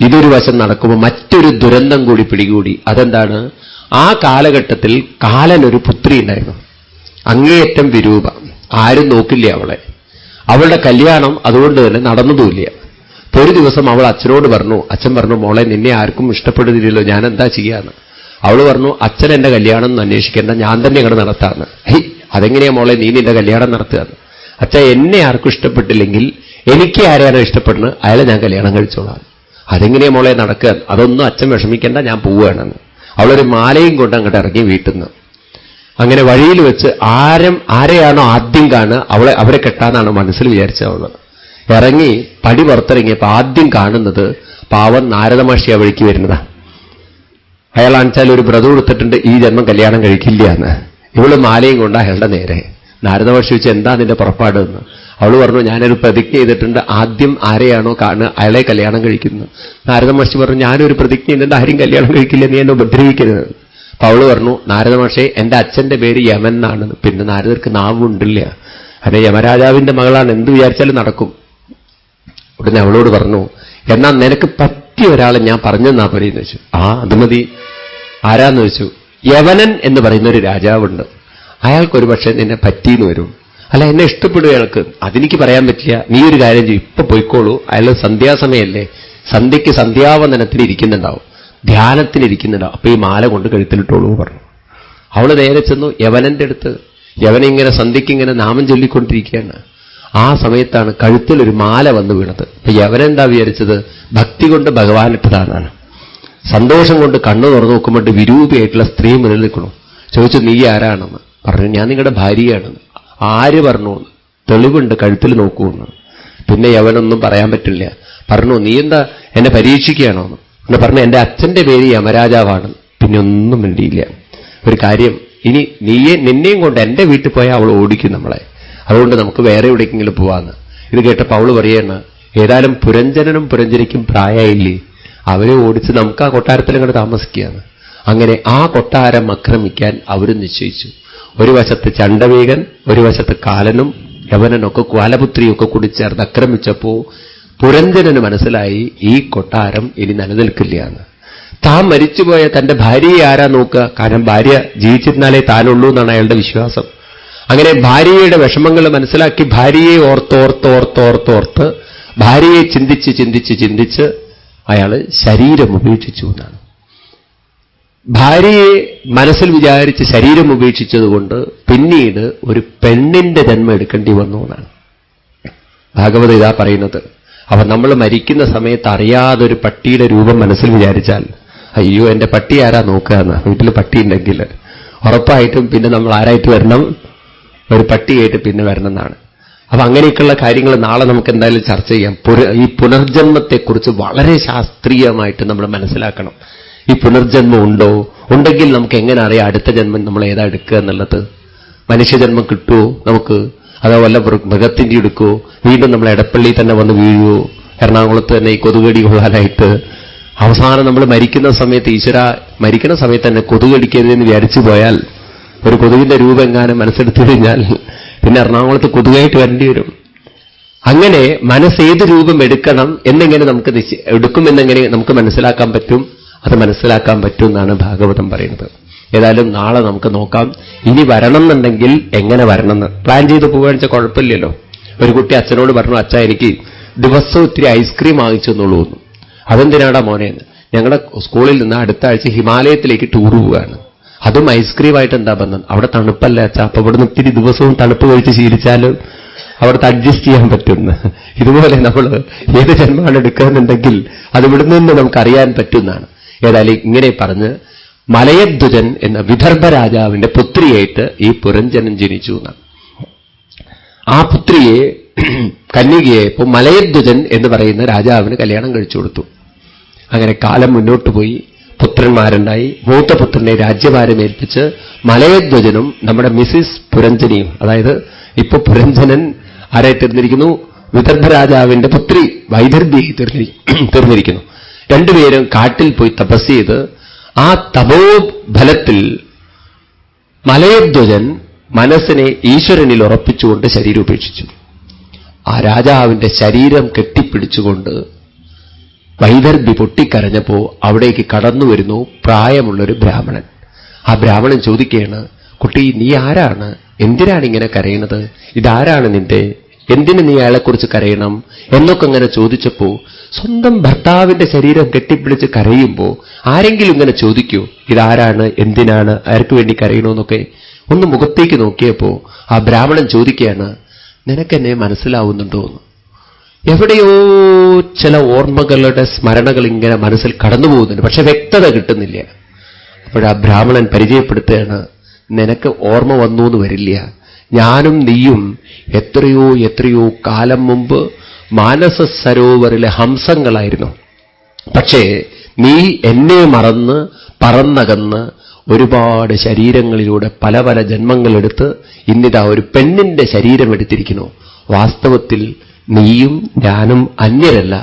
ഇതൊരു വശം നടക്കുമ്പോൾ മറ്റൊരു ദുരന്തം കൂടി പിടികൂടി. അതെന്താണ്? ആ കാലഘട്ടത്തിൽ കാലനൊരു പുത്രി ഉണ്ടായിരുന്നു, അങ്ങേയറ്റം വിരൂപ. ആരും നോക്കില്ല അവളെ. അവളുടെ കല്യാണം അതുകൊണ്ട് തന്നെ നടന്നതുമില്ല. ഒരു ദിവസം അവൾ അച്ഛനോട് പറഞ്ഞു. അച്ഛൻ പറഞ്ഞു, മോളെ നിന്നെ ആർക്കും ഇഷ്ടപ്പെടുന്നില്ലല്ലോ, ഞാൻ എന്താ ചെയ്യാന്ന്. അവൾ പറഞ്ഞു, അച്ഛൻ എന്റെ കല്യാണം ഒന്നും അന്വേഷിക്കേണ്ട, ഞാൻ തന്നെ അങ്ങോട്ട് നടത്താന്ന്. അതെങ്ങനെയാ മോളെ നീ നിന്റെ കല്യാണം നടത്തുകയെന്ന്. അച്ഛൻ എന്നെ ആർക്കും ഇഷ്ടപ്പെട്ടില്ലെങ്കിൽ എനിക്ക് ആരെയാണോ ഇഷ്ടപ്പെടുന്നത് അയാളെ ഞാൻ കല്യാണം കഴിച്ചോളാം. അതെങ്ങനെയാ മോളെ നടക്കുക? അതൊന്നും അച്ഛൻ വിഷമിക്കേണ്ട, ഞാൻ പോവുകയാണെന്ന്. അവളൊരു മാലയും കൊണ്ട് അങ്ങോട്ട് ഇറങ്ങി വീട്ടിൽ നിന്ന്. അങ്ങനെ വഴിയിൽ വെച്ച് ആരെയാണോ ആദ്യം കാണുക അവരെ കെട്ടാന്നാണ് മനസ്സിൽ വിചാരിച്ച അവള്. ഇറങ്ങി പടി പുറത്തിറങ്ങിയപ്പോൾ ആദ്യം കാണുന്നത് പാവൻ നാരദ മഹർഷി ആ വഴിക്ക് വരുന്നതാ. അയാളാണെച്ചാൽ ഒരു വ്രതം കൊടുത്തിട്ടുണ്ട്, ഈ ജന്മം കല്യാണം കഴിക്കില്ല എന്ന്. ഇവള് മാലയും കൊണ്ട് അയാളുടെ നേരെ. നാരദ മഹർഷി ചോദിച്ചു, എന്താ നിന്റെ പുറപ്പാട് എന്ന്. അവള് പറഞ്ഞു, ഞാനൊരു പ്രതിജ്ഞ ചെയ്തിട്ടുണ്ട്, ആദ്യം ആരെയാണോ കാണുക അയാളെ കല്യാണം കഴിക്കുന്നു. നാരദ മഹർഷി പറഞ്ഞു, ഞാനൊരു പ്രതിജ്ഞ ചെയ്തിട്ടുണ്ട്, ആരും കല്യാണം കഴിക്കില്ല, നീ എന്നെ ഉപദ്രവിക്കരുത്. അപ്പൊ അവള് പറഞ്ഞു, നാരദ മഹർഷി എന്റെ അച്ഛന്റെ പേര് യമൻ എന്നാണ്. പിന്നെ നാരദർക്ക് നാവുണ്ടില്ല, അതെ യമരാജാവിന്റെ മകളാണ്, എന്ത് വിചാരിച്ചാലും നടക്കും. ഉടനെ അവളോട് പറഞ്ഞു, എന്നാൽ നിനക്ക് പറ്റിയ ഒരാളെ ഞാൻ പറഞ്ഞെന്നാ പറയുന്നു വെച്ചു. അത് മതി. ആരാന്ന് വെച്ചു. യവനൻ എന്ന് പറയുന്ന ഒരു രാജാവുണ്ട്, അയാൾക്കൊരു പക്ഷേ നിന്നെ പറ്റിയെന്ന് വരും. അല്ല, എന്നെ ഇഷ്ടപ്പെടുക അയാൾക്ക്, അതെനിക്ക് പറയാൻ പറ്റില്ല. നീ ഒരു കാര്യം ചെയ്യും, ഇപ്പൊ പോയിക്കോളൂ, അയാൾ സന്ധ്യാസമയല്ലേ, സന്ധ്യയ്ക്ക് സന്ധ്യാവന്ദനത്തിന് ഇരിക്കുന്നുണ്ടാവും, ധ്യാനത്തിനിരിക്കുന്നുണ്ടാവും, അപ്പൊ ഈ മാല കൊണ്ട് കഴുത്തിലിട്ടോളൂ പറഞ്ഞു. അവള് നേരെ ചെന്നു യവനന്റെ അടുത്ത്. യവനിങ്ങനെ സന്ധ്യയ്ക്കിങ്ങനെ നാമം ചൊല്ലിക്കൊണ്ടിരിക്കുകയാണ്. ആ സമയത്താണ് കഴുത്തിലൊരു മാല വന്നു വീണത്. അപ്പൊ യവനെന്താ വിചാരിച്ചത്? ഭക്തി കൊണ്ട് ഭഗവാനിട്ടതാണെന്നാണ്. സന്തോഷം കൊണ്ട് കണ്ണു തുറന്നു നോക്കുമ്പോൾ വിരൂപിയായിട്ടുള്ള സ്ത്രീ മുന്നിൽ നിൽക്കണു. ചോദിച്ചു, നീ ആരാണെന്ന്. പറഞ്ഞു, ഞാൻ നിങ്ങളുടെ ഭാര്യയാണെന്ന്. ആര് പറഞ്ഞു? തെളിവുണ്ട്, കഴുത്തിൽ നോക്കൂന്ന്. പിന്നെ യവനൊന്നും പറയാൻ പറ്റില്ല. പറഞ്ഞു, നീ എന്താ എന്നെ പരീക്ഷിക്കുകയാണോ എന്ന്. പിന്നെ പറഞ്ഞു, എന്റെ അച്ഛന്റെ പേര് യമരാജാവാണ്. പിന്നെ ഒന്നും മിണ്ടിയില്ല. ഒരു കാര്യം, ഇനി നിന്നെയും കൊണ്ട് എന്റെ വീട്ടിൽ പോയാൽ അവൾ ഓടിക്കും നമ്മളെ, അതുകൊണ്ട് നമുക്ക് വേറെ എവിടേക്കെങ്കിലും പോവാന്ന്. ഇത് കേട്ടപ്പോൾ അവള് പറയാണ്, ഏതായാലും പുരഞ്ജനനും പുരഞ്ജനിക്കും പ്രായമായില്ലേ, അവരെ ഓടിച്ച് നമുക്ക് ആ കൊട്ടാരത്തിൽ ഇങ്ങോട്ട് താമസിക്കുകയാണ്. അങ്ങനെ ആ കൊട്ടാരം ആക്രമിക്കാൻ അവർ നിശ്ചയിച്ചു. ഒരു വശത്ത് ചണ്ഡവേഗൻ, ഒരു വശത്ത് കാലനും യവനനൊക്കെ കാലപുത്രിയൊക്കെ കൂടി ചേർന്ന് ആക്രമിച്ചപ്പോ പുരഞ്ജനന് മനസ്സിലായി ഈ കൊട്ടാരം ഇനി നിലനിൽക്കില്ല എന്ന്. താൻ മരിച്ചുപോയ തന്റെ ഭാര്യയെ ആരാ നോക്കുക? കാരണം ഭാര്യ ജീവിച്ചിരുന്നാലേ താനുള്ളൂ എന്നാണ് അയാളുടെ വിശ്വാസം. അങ്ങനെ ഭാര്യയുടെ വിഷമങ്ങൾ മനസ്സിലാക്കി ഭാര്യയെ ഓർത്തോർത്തോർത്തോർത്തോർത്ത് ഭാര്യയെ ചിന്തിച്ച് ചിന്തിച്ച് ചിന്തിച്ച് അയാൾ ശരീരം ഉപേക്ഷിച്ചു എന്നാണ്. ഭാര്യയെ മനസ്സിൽ വിചാരിച്ച് ശരീരം ഉപേക്ഷിച്ചതുകൊണ്ട് പിന്നീട് ഒരു പെണ്ണിന്റെ ജന്മം എടുക്കേണ്ടി വന്നു എന്നാണ് ഭാഗവത ഇതാ പറയുന്നത്. അപ്പൊ നമ്മൾ മരിക്കുന്ന സമയത്ത് അറിയാതെ ഒരു പട്ടിയുടെ രൂപം മനസ്സിൽ വിചാരിച്ചാൽ, അയ്യോ എന്റെ പട്ടി ആരാ നോക്കുക എന്ന്. വീട്ടിൽ പട്ടി ഉണ്ടെങ്കിൽ ഉറപ്പായിട്ടും പിന്നെ നമ്മൾ ആരായിട്ട് വരണം? ഒരു പട്ടിയായിട്ട് പിന്നെ വരണം എന്നാണ്. അപ്പൊ അങ്ങനെയൊക്കെയുള്ള കാര്യങ്ങൾ നാളെ നമുക്ക് എന്തായാലും ചർച്ച ചെയ്യാം. ഈ പുനർജന്മത്തെക്കുറിച്ച് വളരെ ശാസ്ത്രീയമായിട്ട് നമ്മൾ മനസ്സിലാക്കണം. ഈ പുനർജന്മം ഉണ്ടോ? ഉണ്ടെങ്കിൽ നമുക്ക് എങ്ങനെ അറിയാം അടുത്ത ജന്മം നമ്മൾ ഏതാ എടുക്കുക എന്നുള്ളത്? മനുഷ്യജന്മം കിട്ടുമോ നമുക്ക്? അതോ വല്ല മൃഗത്തിൻ്റെ എടുക്കുമോ? വീണ്ടും നമ്മൾ എടപ്പള്ളി തന്നെ വന്ന് വീഴുവോ? എറണാകുളത്ത് തന്നെ ഈ കൊതുകടി കൊള്ളാനായിട്ട് അവസാനം നമ്മൾ മരിക്കുന്ന സമയത്ത് ഈശ്വര മരിക്കുന്ന സമയത്ത് തന്നെ കൊതുകടിക്കരുതെന്ന് വിചാരിച്ചു പോയാൽ, ഒരു കൊതുകിന്റെ രൂപം എങ്ങാനും മനസ്സെടുത്തു കഴിഞ്ഞാൽ പിന്നെ എറണാകുളത്ത് കൊതുകായിട്ട് വരേണ്ടി വരും. അങ്ങനെ മനസ്സേത് രൂപം എടുക്കണം എന്നെങ്ങനെ നമുക്ക് എടുക്കുമെന്നെങ്ങനെ നമുക്ക് മനസ്സിലാക്കാൻ പറ്റും? അത് മനസ്സിലാക്കാൻ പറ്റും എന്നാണ് ഭാഗവതം പറയുന്നത്. ഏതായാലും നാളെ നമുക്ക് നോക്കാം. ഇനി വരണം എന്നുണ്ടെങ്കിൽ എങ്ങനെ വരണമെന്ന് പ്ലാൻ ചെയ്ത് പോവുകയാണെന്ന് വെച്ചാൽ കുഴപ്പമില്ലല്ലോ. ഒരു കുട്ടി അച്ഛനോട് പറഞ്ഞു, അച്ഛാ എനിക്ക് ദിവസവും ഇത്തിരി ഐസ്ക്രീം വാങ്ങിച്ചു എന്നുള്ളൂ. അതെന്തിനാടാ മോനെന്ന്? ഞങ്ങളുടെ സ്കൂളിൽ നിന്ന് അടുത്ത ആഴ്ച ഹിമാലയത്തിലേക്ക് ടൂർ പോവുകയാണ്. അതും ഐസ്ക്രീമായിട്ട് എന്താ ബന്ധം? അവിടെ തണുപ്പല്ലേ അച്ഛാ, അപ്പൊ ഇവിടുന്ന് ഇത്തിരി ദിവസവും തണുപ്പ് കഴിച്ച് ശീലിച്ചാലും അവിടുത്തെ അഡ്ജസ്റ്റ് ചെയ്യാൻ പറ്റുമെന്ന്. ഇതുപോലെ നമ്മൾ ഏത് ജന്മമാണ് എടുക്കുകയെന്നുണ്ടെങ്കിൽ അത് ഇവിടുന്ന് നിന്ന് നമുക്കറിയാൻ പറ്റുമെന്നാണ്. ഏതായാലും ഇങ്ങനെ പറഞ്ഞ് മലയധ്വജൻ എന്ന വിദർഭ രാജാവിന്റെ പുത്രിയായിട്ട് ഈ പുരഞ്ജനൻ ജനിച്ചു എന്നാണ്. ആ പുത്രിയെ കന്യകയെ ഇപ്പോൾ മലയധ്വജൻ എന്ന് പറയുന്ന രാജാവിന് കല്യാണം കഴിച്ചു കൊടുത്തു. അങ്ങനെ കാലം മുന്നോട്ട് പോയി, പുത്രന്മാരുണ്ടായി. മൂത്ത പുത്രനെ രാജ്യഭാരം ഏൽപ്പിച്ച് മലയധ്വജനും നമ്മുടെ മിസിസ് പുരഞ്ജനിയും, അതായത് ഇപ്പൊ പുരഞ്ജനൻ ആരായി തീർന്നിരിക്കുന്നു? വിദർഭ രാജാവിന്റെ പുത്രി വൈദർഭിയായി തീർന്നിരിക്കുന്നു. രണ്ടുപേരും കാട്ടിൽ പോയി തപസ് ചെയ്ത് ആ തപോഫലത്തിൽ മലയധ്വജൻ മനസ്സിനെ ഈശ്വരനിൽ ഉറപ്പിച്ചുകൊണ്ട് ശരീരം ഉപേക്ഷിച്ചു. ആ രാജാവിന്റെ ശരീരം കെട്ടിപ്പിടിച്ചുകൊണ്ട് വൈദർഭി പൊട്ടിക്കരഞ്ഞപ്പോ അവിടേക്ക് കടന്നു വരുന്നു പ്രായമുള്ളൊരു ബ്രാഹ്മണൻ. ആ ബ്രാഹ്മണൻ ചോദിക്കുകയാണ്, കുട്ടി നീ ആരാണ്? എന്തിനാണ് ഇങ്ങനെ കരയുന്നത്? ഇതാരാണ് നിന്റെ? എന്തിന് നീ അയാളെക്കുറിച്ച് കരയണം എന്നൊക്കെ ഇങ്ങനെ ചോദിച്ചപ്പോ, സ്വന്തം ഭർത്താവിന്റെ ശരീരം കെട്ടിപ്പിടിച്ച് കരയുമ്പോ ആരെങ്കിലും ഇങ്ങനെ ചോദിക്കൂ ഇതാരാണ്, എന്തിനാണ്, ആർക്ക് വേണ്ടി കരയണമെന്നൊക്കെ? ഒന്ന് മുഖത്തേക്ക് നോക്കിയപ്പോ ആ ബ്രാഹ്മണൻ ചോദിക്കുകയാണ്, നിനക്കെന്നെ മനസ്സിലാവുന്നുണ്ടോ എന്ന്. എവിടെയോ ചില ഓർമ്മകളുടെ സ്മരണകൾ ഇങ്ങനെ മനസ്സിൽ കടന്നു പോകുന്നുണ്ട്, പക്ഷെ വ്യക്തത കിട്ടുന്നില്ല. അപ്പോഴാ ബ്രാഹ്മണൻ പരിചയപ്പെടുത്തുകയാണ്, നിനക്ക് ഓർമ്മ വന്നു എന്ന് വരില്ല, ഞാനും നീയും എത്രയോ എത്രയോ കാലം മുമ്പ് മാനസ സരോവറിലെ ഹംസങ്ങളായിരുന്നു. പക്ഷേ നീ എന്നെ മറന്ന് പറന്നകന്ന് ഒരുപാട് ശരീരങ്ങളിലൂടെ പല പല ജന്മങ്ങളെടുത്ത് ഇന്നിതാ ഒരു പെണ്ണിന്റെ ശരീരം എടുത്തിരിക്കുന്നു. വാസ്തവത്തിൽ നീയും ഞാനും അന്യരല്ല,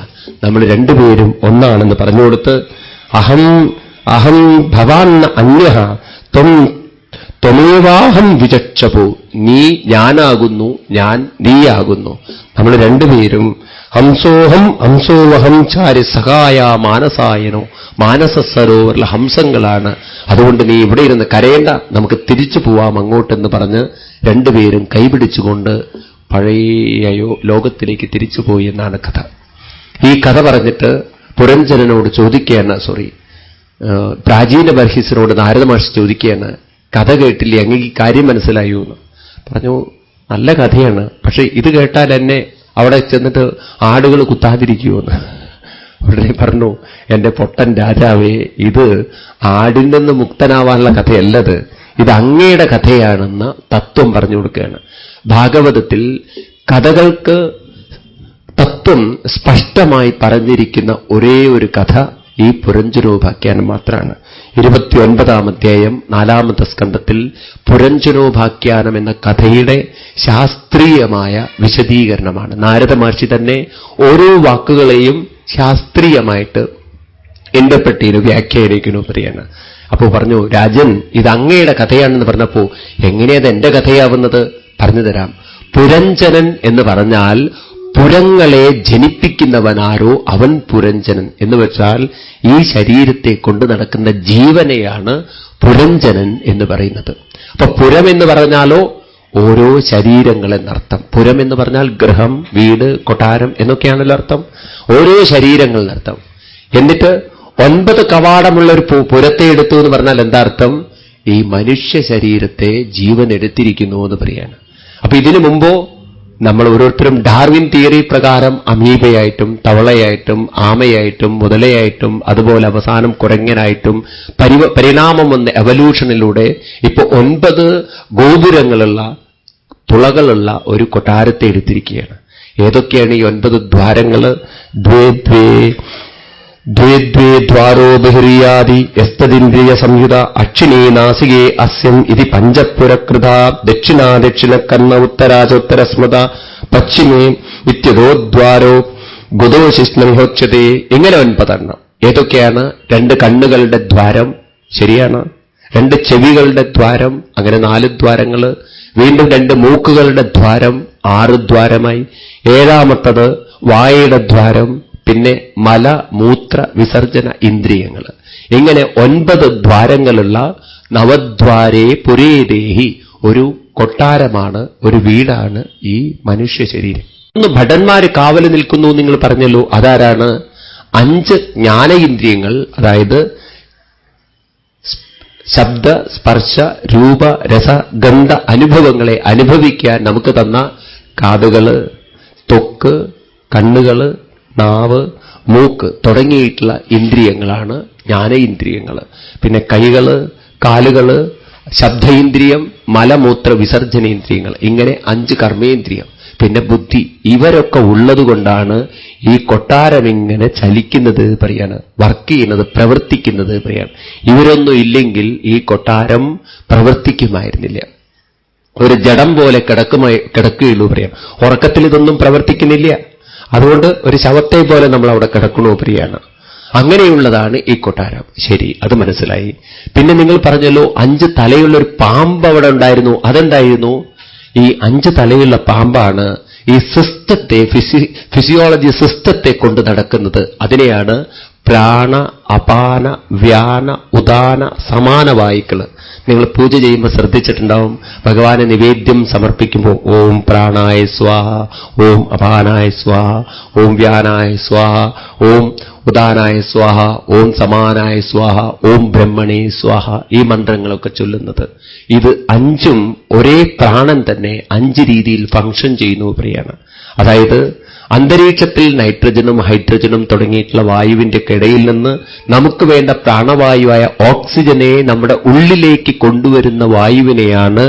നമ്മൾ രണ്ടുപേരും ഒന്നാണെന്ന് പറഞ്ഞുകൊടുത്ത് അഹം അഹം ഭവാൻ അന്യഃ ത്വം ത്വമേവാഹം വിചക്ഷപോ, നീ ഞാനാകുന്നു, ഞാൻ നീയാകുന്നു, നമ്മൾ രണ്ടുപേരും ഹംസോഹം ഹംസോവഹം ചാരി സഹായ മാനസായനോ, മാനസ സരോവറിലെ ഹംസങ്ങളാണ്. അതുകൊണ്ട് നീ ഇവിടെ ഇരുന്ന് കരയേണ്ട, നമുക്ക് തിരിച്ചു പോവാം അങ്ങോട്ടെന്ന് പറഞ്ഞ് രണ്ടുപേരും കൈപിടിച്ചുകൊണ്ട് പഴയ ലോകത്തിലേക്ക് തിരിച്ചുപോയി എന്നാണ് കഥ. ഈ കഥ പറഞ്ഞിട്ട് പുരഞ്ജനനോട് ചോദിക്കുകയാണ്, പ്രാചീന ബർഹിസിനോട് നാരദ മഹർഷി ചോദിക്കുകയാണ്, കഥ കേട്ടില്ലേ, അങ്ങേക്ക് കാര്യം മനസ്സിലായോ എന്ന്. പറഞ്ഞു, നല്ല കഥയാണ്, പക്ഷെ ഇത് കേട്ടാൽ എന്നെ അവിടെ ചെന്നിട്ട് ആടുകൾ കുത്താതിരിക്കുമെന്ന്. ഉടനെ പറഞ്ഞു, എന്റെ പൊട്ടൻ രാജാവേ, ഇത് ആടിൽ നിന്ന് മുക്തനാവാനുള്ള കഥയല്ലത്, ഇത് അങ്ങയുടെ കഥയാണെന്ന് തത്വം പറഞ്ഞു കൊടുക്കുകയാണ്. ഭാഗവതത്തിൽ കഥകൾക്ക് തത്വം സ്പഷ്ടമായി പറഞ്ഞിരിക്കുന്ന ഒരേ ഒരു കഥ ഈ പുരഞ്ജനോപാഖ്യാനം മാത്രമാണ്. 29-ാം അധ്യായം 4-ാമത്തെ സ്കന്ധത്തിൽ പുരഞ്ജനോപാഖ്യാനം എന്ന കഥയുടെ ശാസ്ത്രീയമായ വിശദീകരണമാണ്. നാരദ മഹർഷി തന്നെ ഓരോ വാക്കുകളെയും ശാസ്ത്രീയമായിട്ട് ഇന്റർപ്രറ്റ് ചെയ്യുന്നു, വ്യാഖ്യാനിക്കുന്നു പറയാണ്. അപ്പോൾ പറഞ്ഞു, രാജൻ ഇത് അങ്ങയുടെ കഥയാണെന്ന് പറഞ്ഞപ്പോ എങ്ങനെയത് എന്റെ കഥയാവുന്നത്? പറഞ്ഞു തരാം. പുരഞ്ജനൻ എന്ന് പറഞ്ഞാൽ പുരങ്ങളെ ജനിപ്പിക്കുന്നവനാരോ അവൻ പുരഞ്ജനൻ എന്ന് വെച്ചാൽ ഈ ശരീരത്തെ കൊണ്ട് നടക്കുന്ന ജീവനെയാണ് പുരഞ്ജനൻ എന്ന് പറയുന്നത്. അപ്പൊ പുരം എന്ന് പറഞ്ഞാലോ ഓരോ ശരീരങ്ങൾ എന്നർത്ഥം. പുരം എന്ന് പറഞ്ഞാൽ ഗൃഹം, വീട്, കൊട്ടാരം എന്നൊക്കെയാണല്ലോ അർത്ഥം. ഓരോ ശരീരങ്ങൾ എന്നർത്ഥം. എന്നിട്ട് 9 കവാടമുള്ള ഒരു പുരത്തെ എടുത്തു എന്ന് പറഞ്ഞാൽ എന്താ അർത്ഥം? ഈ മനുഷ്യ ശരീരത്തെ ജീവൻ എടുത്തിരിക്കുന്നു എന്ന് പറയാണ്. അപ്പൊ ഇതിനു മുമ്പോ നമ്മൾ ഓരോരുത്തരും ഡാർവിൻ തിയറി പ്രകാരം അമീബയായിട്ടും തവളയായിട്ടും ആമയായിട്ടും മുതലയായിട്ടും അതുപോലെ അവസാനം കുരങ്ങനായിട്ടും പരിണാമം വന്ന എവല്യൂഷനിലൂടെ ഇപ്പൊ 9 ഗോപുരങ്ങളുള്ള തുളകളുള്ള ഒരു കൊട്ടാരത്തെ എടുത്തിരിക്കുകയാണ്. ഏതൊക്കെയാണ് ഈ 9 ദ്വാരങ്ങൾ? ദ്വേ ദ്വേ ദ്വേ ദ്വേ ദ്വാരോ ബഹിർയാതി യസ്തദിന്ദ്രിയ സംയുത അക്ഷിണീ നാസികേ അസ്യം ഇതി പഞ്ചപുരകൃത ദക്ഷിണാ ദക്ഷിണകർണ ഉത്തരാചോത്തര സ്മൃത പശ്ചിമേ വിത്യതോദ്വാരോ ഗുദോശിഷ്ണമിഹോച്യത്തെ. ഇങ്ങനെ 9 ഏതൊക്കെയാണ്? 2 കണ്ണുകളുടെ ദ്വാരം, ശരിയാണ്. 2 ചെവികളുടെ ദ്വാരം, അങ്ങനെ 4 ദ്വാരങ്ങൾ. വീണ്ടും 2 മൂക്കുകളുടെ ദ്വാരം, 6 ദ്വാരമായി. 7ാമത്തത് വായയുടെ ദ്വാരം, പിന്നെ മല മൂത്ര വിസർജന ഇന്ദ്രിയങ്ങൾ. ഇങ്ങനെ 9 ദ്വാരങ്ങളുള്ള നവദ്വാരേ പുരേദേഹി ഒരു കൊട്ടാരമാണ്, ഒരു വീടാണ് ഈ മനുഷ്യ ശരീരം. 3 ഭടന്മാര് കാവല് നിൽക്കുന്നു നിങ്ങൾ പറഞ്ഞല്ലോ. അതാരാണ്? 5 ജ്ഞാനേന്ദ്രിയങ്ങൾ, അതായത് ശബ്ദ സ്പർശ രൂപ രസ ഗന്ധ അനുഭവങ്ങളെ അനുഭവിക്കാൻ നമുക്ക് തന്ന കാതുകള്, ത്വക്ക്, കണ്ണുകള്, നാവ്, മൂക്ക് തുടങ്ങിയിട്ടുള്ള ഇന്ദ്രിയങ്ങളാണ് ജ്ഞാനേന്ദ്രിയങ്ങൾ. പിന്നെ കൈകള്, കാലുകള്, ശബ്ദേന്ദ്രിയം, മലമൂത്ര വിസർജനേന്ദ്രിയങ്ങൾ, ഇങ്ങനെ 5 കർമ്മേന്ദ്രിയം. പിന്നെ ബുദ്ധി. ഇവരൊക്കെ ഉള്ളതുകൊണ്ടാണ് ഈ കൊട്ടാരമിങ്ങനെ ചലിക്കുന്നത് പറയാണ്, വർക്ക് ചെയ്യുന്നത്, പ്രവർത്തിക്കുന്നത് പറയാണ്. ഇവരൊന്നും ഇല്ലെങ്കിൽ ഈ കൊട്ടാരം പ്രവർത്തിക്കുമായിരുന്നില്ല. ഒരു ജഡം പോലെ കിടക്കുകയുള്ളൂ പറയാം. ഉറക്കത്തിൽ ഇതൊന്നും പ്രവർത്തിക്കുന്നില്ല. അതുകൊണ്ട് ഒരു ശവത്തെ പോലെ നമ്മൾ അവിടെ കിടക്കണോ പ്രിയാണ്. അങ്ങനെയുള്ളതാണ് ഈ കൊട്ടാരം. ശരി, അത് മനസ്സിലായി. പിന്നെ നിങ്ങൾ പറഞ്ഞല്ലോ 5 തലയുള്ള ഒരു പാമ്പ് അവിടെ ഉണ്ടായിരുന്നു. അതെന്തായിരുന്നു? ഈ 5 തലയുള്ള പാമ്പാണ് ഈ സിസ്റ്റത്തെ, ഫിസിയോളജി സിസ്റ്റത്തെ കൊണ്ട് നടക്കുന്നത്. അതിനെയാണ് പ്രാണ, അപാന, വ്യാന, ഉദാന, സമാന വായുക്കൾ. നിങ്ങൾ പൂജ ചെയ്യുമ്പോൾ ശ്രദ്ധിച്ചിട്ടുണ്ടാവും, ഭഗവാന് നിവേദ്യം സമർപ്പിക്കുമ്പോൾ ഓം പ്രാണായ സ്വാഹ, ഓം അപാനായ സ്വാഹ, ഓം വ്യാനായ സ്വാഹ, ഓം ഉദാനായ സ്വാഹ, ഓം സമാനായ സ്വാഹ, ഓം ബ്രഹ്മണേ സ്വാഹ, ഈ മന്ത്രങ്ങളൊക്കെ ചൊല്ലുന്നത്. ഇത് 5ഉം ഒരേ പ്രാണൻ തന്നെ 5 രീതിയിൽ ഫംഗ്ഷൻ ചെയ്യുന്നു പറയാണ്. അതായത് അന്തരീക്ഷത്തിൽ നൈട്രജനും ഹൈഡ്രജനും തുടങ്ങിയിട്ടുള്ള വായുവിന്റെ ഇടയിൽ നിന്ന് നമുക്ക് വേണ്ട പ്രാണവായുവായ ഓക്സിജനെ നമ്മുടെ ഉള്ളിലേക്ക് കൊണ്ടുവരുന്ന വായുവിനെയാണ്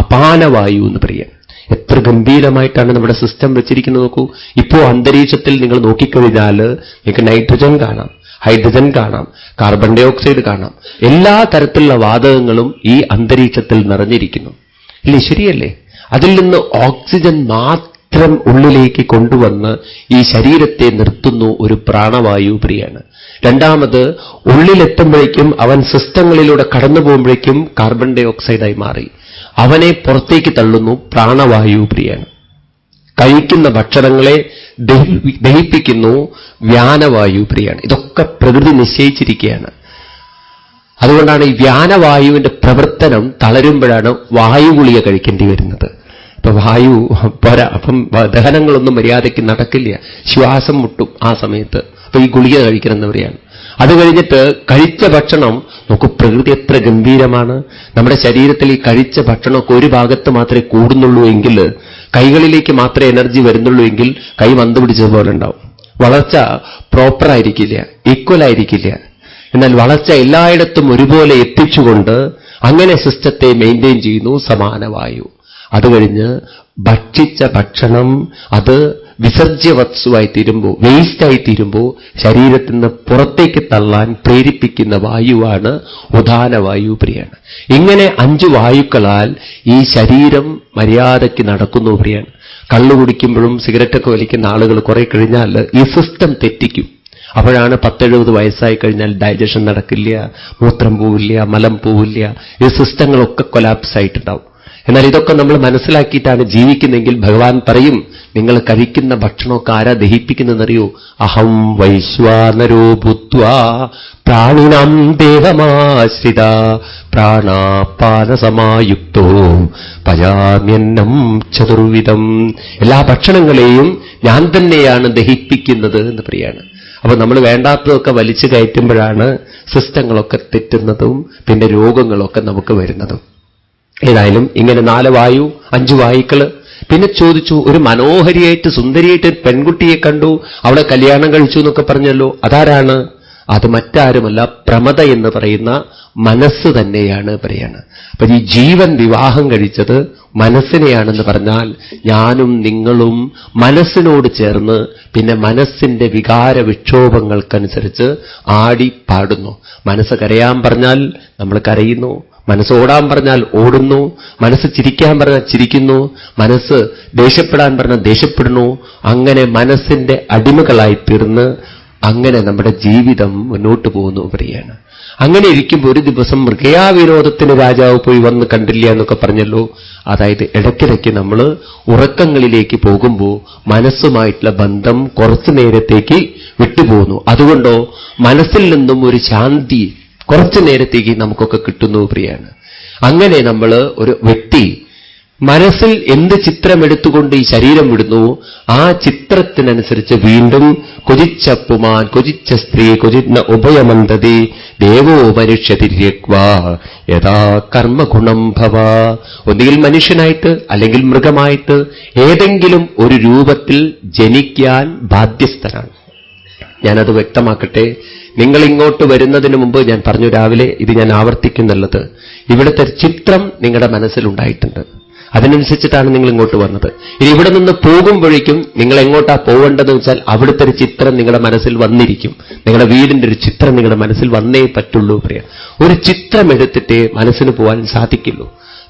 അപാനവായു എന്ന് പറയാം. എത്ര ഗംഭീരമായിട്ടാണ് നമ്മുടെ സിസ്റ്റം വെച്ചിരിക്കുന്നത് നോക്കൂ. ഇപ്പോ അന്തരീക്ഷത്തിൽ നിങ്ങൾ നോക്കിക്കഴിഞ്ഞാൽ നിങ്ങൾക്ക് നൈട്രജൻ കാണാം, ഹൈഡ്രജൻ കാണാം, കാർബൺ ഡൈ ഓക്സൈഡ് കാണാം. എല്ലാ തരത്തിലുള്ള വാതകങ്ങളും ഈ അന്തരീക്ഷത്തിൽ നിറഞ്ഞിരിക്കുന്നു. ഇല്ലേ? ശരിയല്ലേ? അതിൽ നിന്ന് ഓക്സിജൻ മാത്രം ഉള്ളിലേക്ക് കൊണ്ടുവന്ന് ഈ ശരീരത്തെ നിർത്തുന്നു ഒരു പ്രാണവായു പ്രിയാണ്. രണ്ടാമത്, ഉള്ളിലെത്തുമ്പോഴേക്കും അവൻ സിസ്റ്റങ്ങളിലൂടെ കടന്നു പോകുമ്പോഴേക്കും കാർബൺ ഡൈ ഓക്സൈഡായി മാറി അവനെ പുറത്തേക്ക് തള്ളുന്നു, പ്രാണവായു പ്രിയാണ്. കഴിക്കുന്ന ഭക്ഷണങ്ങളെ ദഹിപ്പിക്കുന്നു, വ്യാനവായു പ്രിയാണ്. ഇതൊക്കെ പ്രകൃതി നിശ്ചയിച്ചിരിക്കുകയാണ്. അതുകൊണ്ടാണ് ഈ വ്യാനവായുവിന്റെ പ്രവർത്തനം തളരുമ്പോഴാണ് വായു ഗുളിക കഴിക്കേണ്ടി വരുന്നത്. ഇപ്പൊ വായു പോരാ, അപ്പം ദഹനങ്ങളൊന്നും മര്യാദയ്ക്ക് നടക്കില്ല, ശ്വാസം മുട്ടും ആ സമയത്ത്. അപ്പൊ ഈ ഗുളിക കഴിക്കണമെന്ന് പറയാണ്. അത് കഴിഞ്ഞിട്ട് കഴിച്ച ഭക്ഷണം നോക്കൂ, പ്രകൃതി എത്ര ഗംഭീരമാണ്. നമ്മുടെ ശരീരത്തിൽ ഈ കഴിച്ച ഭക്ഷണമൊക്കെ ഒരു ഭാഗത്ത് മാത്രമേ കൂടുന്നുള്ളൂ എങ്കിൽ, കൈകളിലേക്ക് മാത്രമേ എനർജി വരുന്നുള്ളൂ എങ്കിൽ കൈ മന്ത് പിടിച്ചതുപോലെ ഉണ്ടാവും. വളർച്ച പ്രോപ്പറായിരിക്കില്ല, ഈക്വലായിരിക്കില്ല. എന്നാൽ വളർച്ച എല്ലായിടത്തും ഒരുപോലെ എത്തിച്ചുകൊണ്ട് അങ്ങനെ സിസ്റ്റത്തെ മെയിൻറ്റെയിൻ ചെയ്യുന്നു സമാനവായു. അത് കഴിഞ്ഞ് ഭക്ഷിച്ച ഭക്ഷണം അത് വിസർജ്യവസ്തുവായി തീരുമ്പോൾ, വേസ്റ്റായി തീരുമ്പോൾ ശരീരത്തിൽ നിന്ന് പുറത്തേക്ക് തള്ളാൻ പ്രേരിപ്പിക്കുന്ന വായുവാണ് ഉദാനവായു പ്രിയാണ്. ഇങ്ങനെ 5 വായുക്കളാൽ ഈ ശരീരം മര്യാദയ്ക്ക് നടക്കുന്നു പ്രിയാണ്. കള്ളു കുടിക്കുമ്പോഴും സിഗരറ്റൊക്കെ വലിക്കുന്ന ആളുകൾ കുറെ കഴിഞ്ഞാൽ ഈ സിസ്റ്റം തെറ്റിക്കും. അപ്പോഴാണ് 10-70 വയസ്സായി കഴിഞ്ഞാൽ ഡൈജഷൻ നടക്കില്ല, മൂത്രം പോവില്ല, മലം പോവില്ല, ഈ സിസ്റ്റങ്ങളൊക്കെ കൊലാപ്സ് ആയിട്ടുണ്ടാവും. എന്നാൽ ഇതൊക്കെ നമ്മൾ മനസ്സിലാക്കിയിട്ടാണ് ജീവിക്കുന്നെങ്കിൽ ഭഗവാൻ പറയും, നിങ്ങൾ കഴിക്കുന്ന ഭക്ഷണമൊക്കെ ആരാ ദഹിപ്പിക്കുന്നതെന്നറിയോ? അഹം വൈശ്വാനരോ ഭൂത്വാ പ്രാണിനാം ദേഹമാശ്രിത പ്രാണാപാനസമായുക്തോ പയാമ്യന്നം ചതുർവിധം. എല്ലാ ഭക്ഷണങ്ങളെയും ഞാൻ തന്നെയാണ് ദഹിപ്പിക്കുന്നത് എന്ന് പറയാണ്. അപ്പൊ നമ്മൾ വേണ്ടാത്തതൊക്കെ വലിച്ചു കയറ്റുമ്പോഴാണ് സിസ്റ്റങ്ങളൊക്കെ തെറ്റുന്നതും പിന്നെ രോഗങ്ങളൊക്കെ നമുക്ക് വരുന്നതും. ഏതായാലും ഇങ്ങനെ 4 വായു, 5 വായുക്കള്. പിന്നെ ചോദിച്ചു, ഒരു മനോഹരിയായിട്ട് സുന്ദരിയായിട്ട് പെൺകുട്ടിയെ കണ്ടു, അവളെ കല്യാണം കഴിച്ചു എന്നൊക്കെ പറഞ്ഞല്ലോ, അതാരാണ്? അത് മറ്റാരുമല്ല, പ്രമദ എന്ന് പറയുന്ന മനസ്സ് തന്നെയാണ് പറയാണ്. അപ്പൊ ഈ ജീവൻ വിവാഹം കഴിച്ചത് മനസ്സിനെയാണെന്ന് പറഞ്ഞാൽ ഞാനും നിങ്ങളും മനസ്സിനോട് ചേർന്ന് പിന്നെ മനസ്സിന്റെ വികാര വിക്ഷോഭങ്ങൾക്കനുസരിച്ച് ആടി പാടുന്നു. മനസ്സ് കരയാൻ പറഞ്ഞാൽ നമ്മൾ കരയുന്നു, മനസ്സ് ഓടാൻ പറഞ്ഞാൽ ഓടുന്നു, മനസ്സ് ചിരിക്കാൻ പറഞ്ഞാൽ ചിരിക്കുന്നു, മനസ്സ് ദേഷ്യപ്പെടാൻ പറഞ്ഞാൽ ദേഷ്യപ്പെടുന്നു. അങ്ങനെ മനസ്സിന്റെ അടിമകളായി തീർന്ന് അങ്ങനെ നമ്മുടെ ജീവിതം മുന്നോട്ട് പോകുന്നു പറയാണ്. അങ്ങനെ ഇരിക്കുമ്പോൾ ഒരു ദിവസം മൃഗയാവിനോദത്തിന് രാജാവ് പോയി വന്ന് കണ്ടില്ല എന്നൊക്കെ പറഞ്ഞല്ലോ. അതായത് ഇടയ്ക്കിടയ്ക്ക് നമ്മൾ ഉറക്കങ്ങളിലേക്ക് പോകുമ്പോൾ മനസ്സുമായിട്ടുള്ള ബന്ധം കുറച്ചു നേരത്തേക്ക് വിട്ടുപോകുന്നു. അതുകൊണ്ടോ മനസ്സിൽ നിന്നും ഒരു ശാന്തി കുറച്ചു നേരത്തേക്ക് നമുക്കൊക്കെ കിട്ടുന്നു പ്രിയാണ്. അങ്ങനെ നമ്മൾ ഒരു വ്യക്തി മനസ്സിൽ എന്ത് ചിത്രമെടുത്തുകൊണ്ട് ഈ ശരീരം വിടുന്നു, ആ ചിത്രത്തിനനുസരിച്ച് വീണ്ടും കൊതിച്ചപ്പുമാൻ കൊതിച്ച സ്ത്രീ കൊതിന്ന ഉഭയമന്തതി ദേവോ മനുഷ്യതിര്യക്വാ യഥാ കർമ്മഗുണം ഭവ. ഒന്നുകിൽ മനുഷ്യനായിട്ട് അല്ലെങ്കിൽ മൃഗമായിട്ട് ഏതെങ്കിലും ഒരു രൂപത്തിൽ ജനിക്കാൻ ബാധ്യസ്ഥനാണ്. ഞാനത് വ്യക്തമാക്കട്ടെ. നിങ്ങൾ ഇങ്ങോട്ട് വരുന്നതിന് മുമ്പ് ഞാൻ പറഞ്ഞു രാവിലെ, ഇത് ഞാൻ ആവർത്തിക്കുന്നുള്ളത്, ഇവിടുത്തെ ചിത്രം നിങ്ങളുടെ മനസ്സിലുണ്ടായിട്ടുണ്ട്. അതിനനുസരിച്ചിട്ടാണ് നിങ്ങൾ ഇങ്ങോട്ട് വന്നത്. ഇനി ഇവിടെ നിന്ന് പോകുമ്പോഴേക്കും നിങ്ങൾ എങ്ങോട്ടാ പോകേണ്ടതെന്ന് വെച്ചാൽ അവിടുത്തെ ഒരു ചിത്രം നിങ്ങളുടെ മനസ്സിൽ വന്നിരിക്കും. നിങ്ങളുടെ വീടിന്റെ ഒരു ചിത്രം നിങ്ങളുടെ മനസ്സിൽ വന്നേ പറ്റുള്ളൂ പറയാം. ഒരു ചിത്രം എടുത്തിട്ടേ മനസ്സിന് പോകാൻ സാധിക്കുള്ളൂ.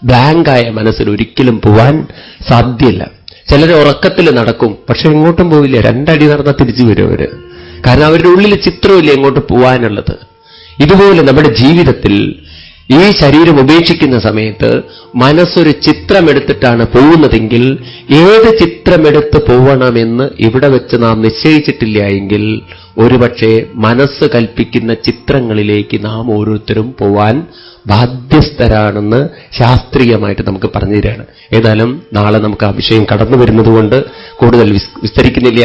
ബ്ലാങ്കായ മനസ്സിൽ ഒരിക്കലും പോവാൻ സാധ്യമല്ല. ചിലർ ഉറക്കത്തിൽ നടക്കും, പക്ഷെ എങ്ങോട്ടും പോവില്ല. 2 അടി നടന്നാൽ തിരിച്ചു വരും അവര്. കാരണം അവരുടെ ഉള്ളിൽ ചിത്രമില്ല എങ്ങോട്ട് പോവാനുള്ളത്. ഇതുപോലെ നമ്മുടെ ജീവിതത്തിൽ ഈ ശരീരം ഉപേക്ഷിക്കുന്ന സമയത്ത് മനസ്സൊരു ചിത്രമെടുത്തിട്ടാണ് പോകുന്നതെങ്കിൽ ഏത് ചിത്രമെടുത്ത് പോവണമെന്ന് ഇവിടെ വെച്ച് നാം നിശ്ചയിച്ചിട്ടില്ല എങ്കിൽ ഒരുപക്ഷെ മനസ്സ് കൽപ്പിക്കുന്ന ചിത്രങ്ങളിലേക്ക് നാം ഓരോരുത്തരും പോവാൻ ബാധ്യസ്ഥരാണെന്ന് ശാസ്ത്രീയമായിട്ട് നമുക്ക് പറഞ്ഞു തരാണ്. ഏതായാലും നാളെ നമുക്ക് ആ വിഷയം കടന്നു വരുന്നതുകൊണ്ട് കൂടുതൽ വിസ്തരിക്കുന്നില്ല.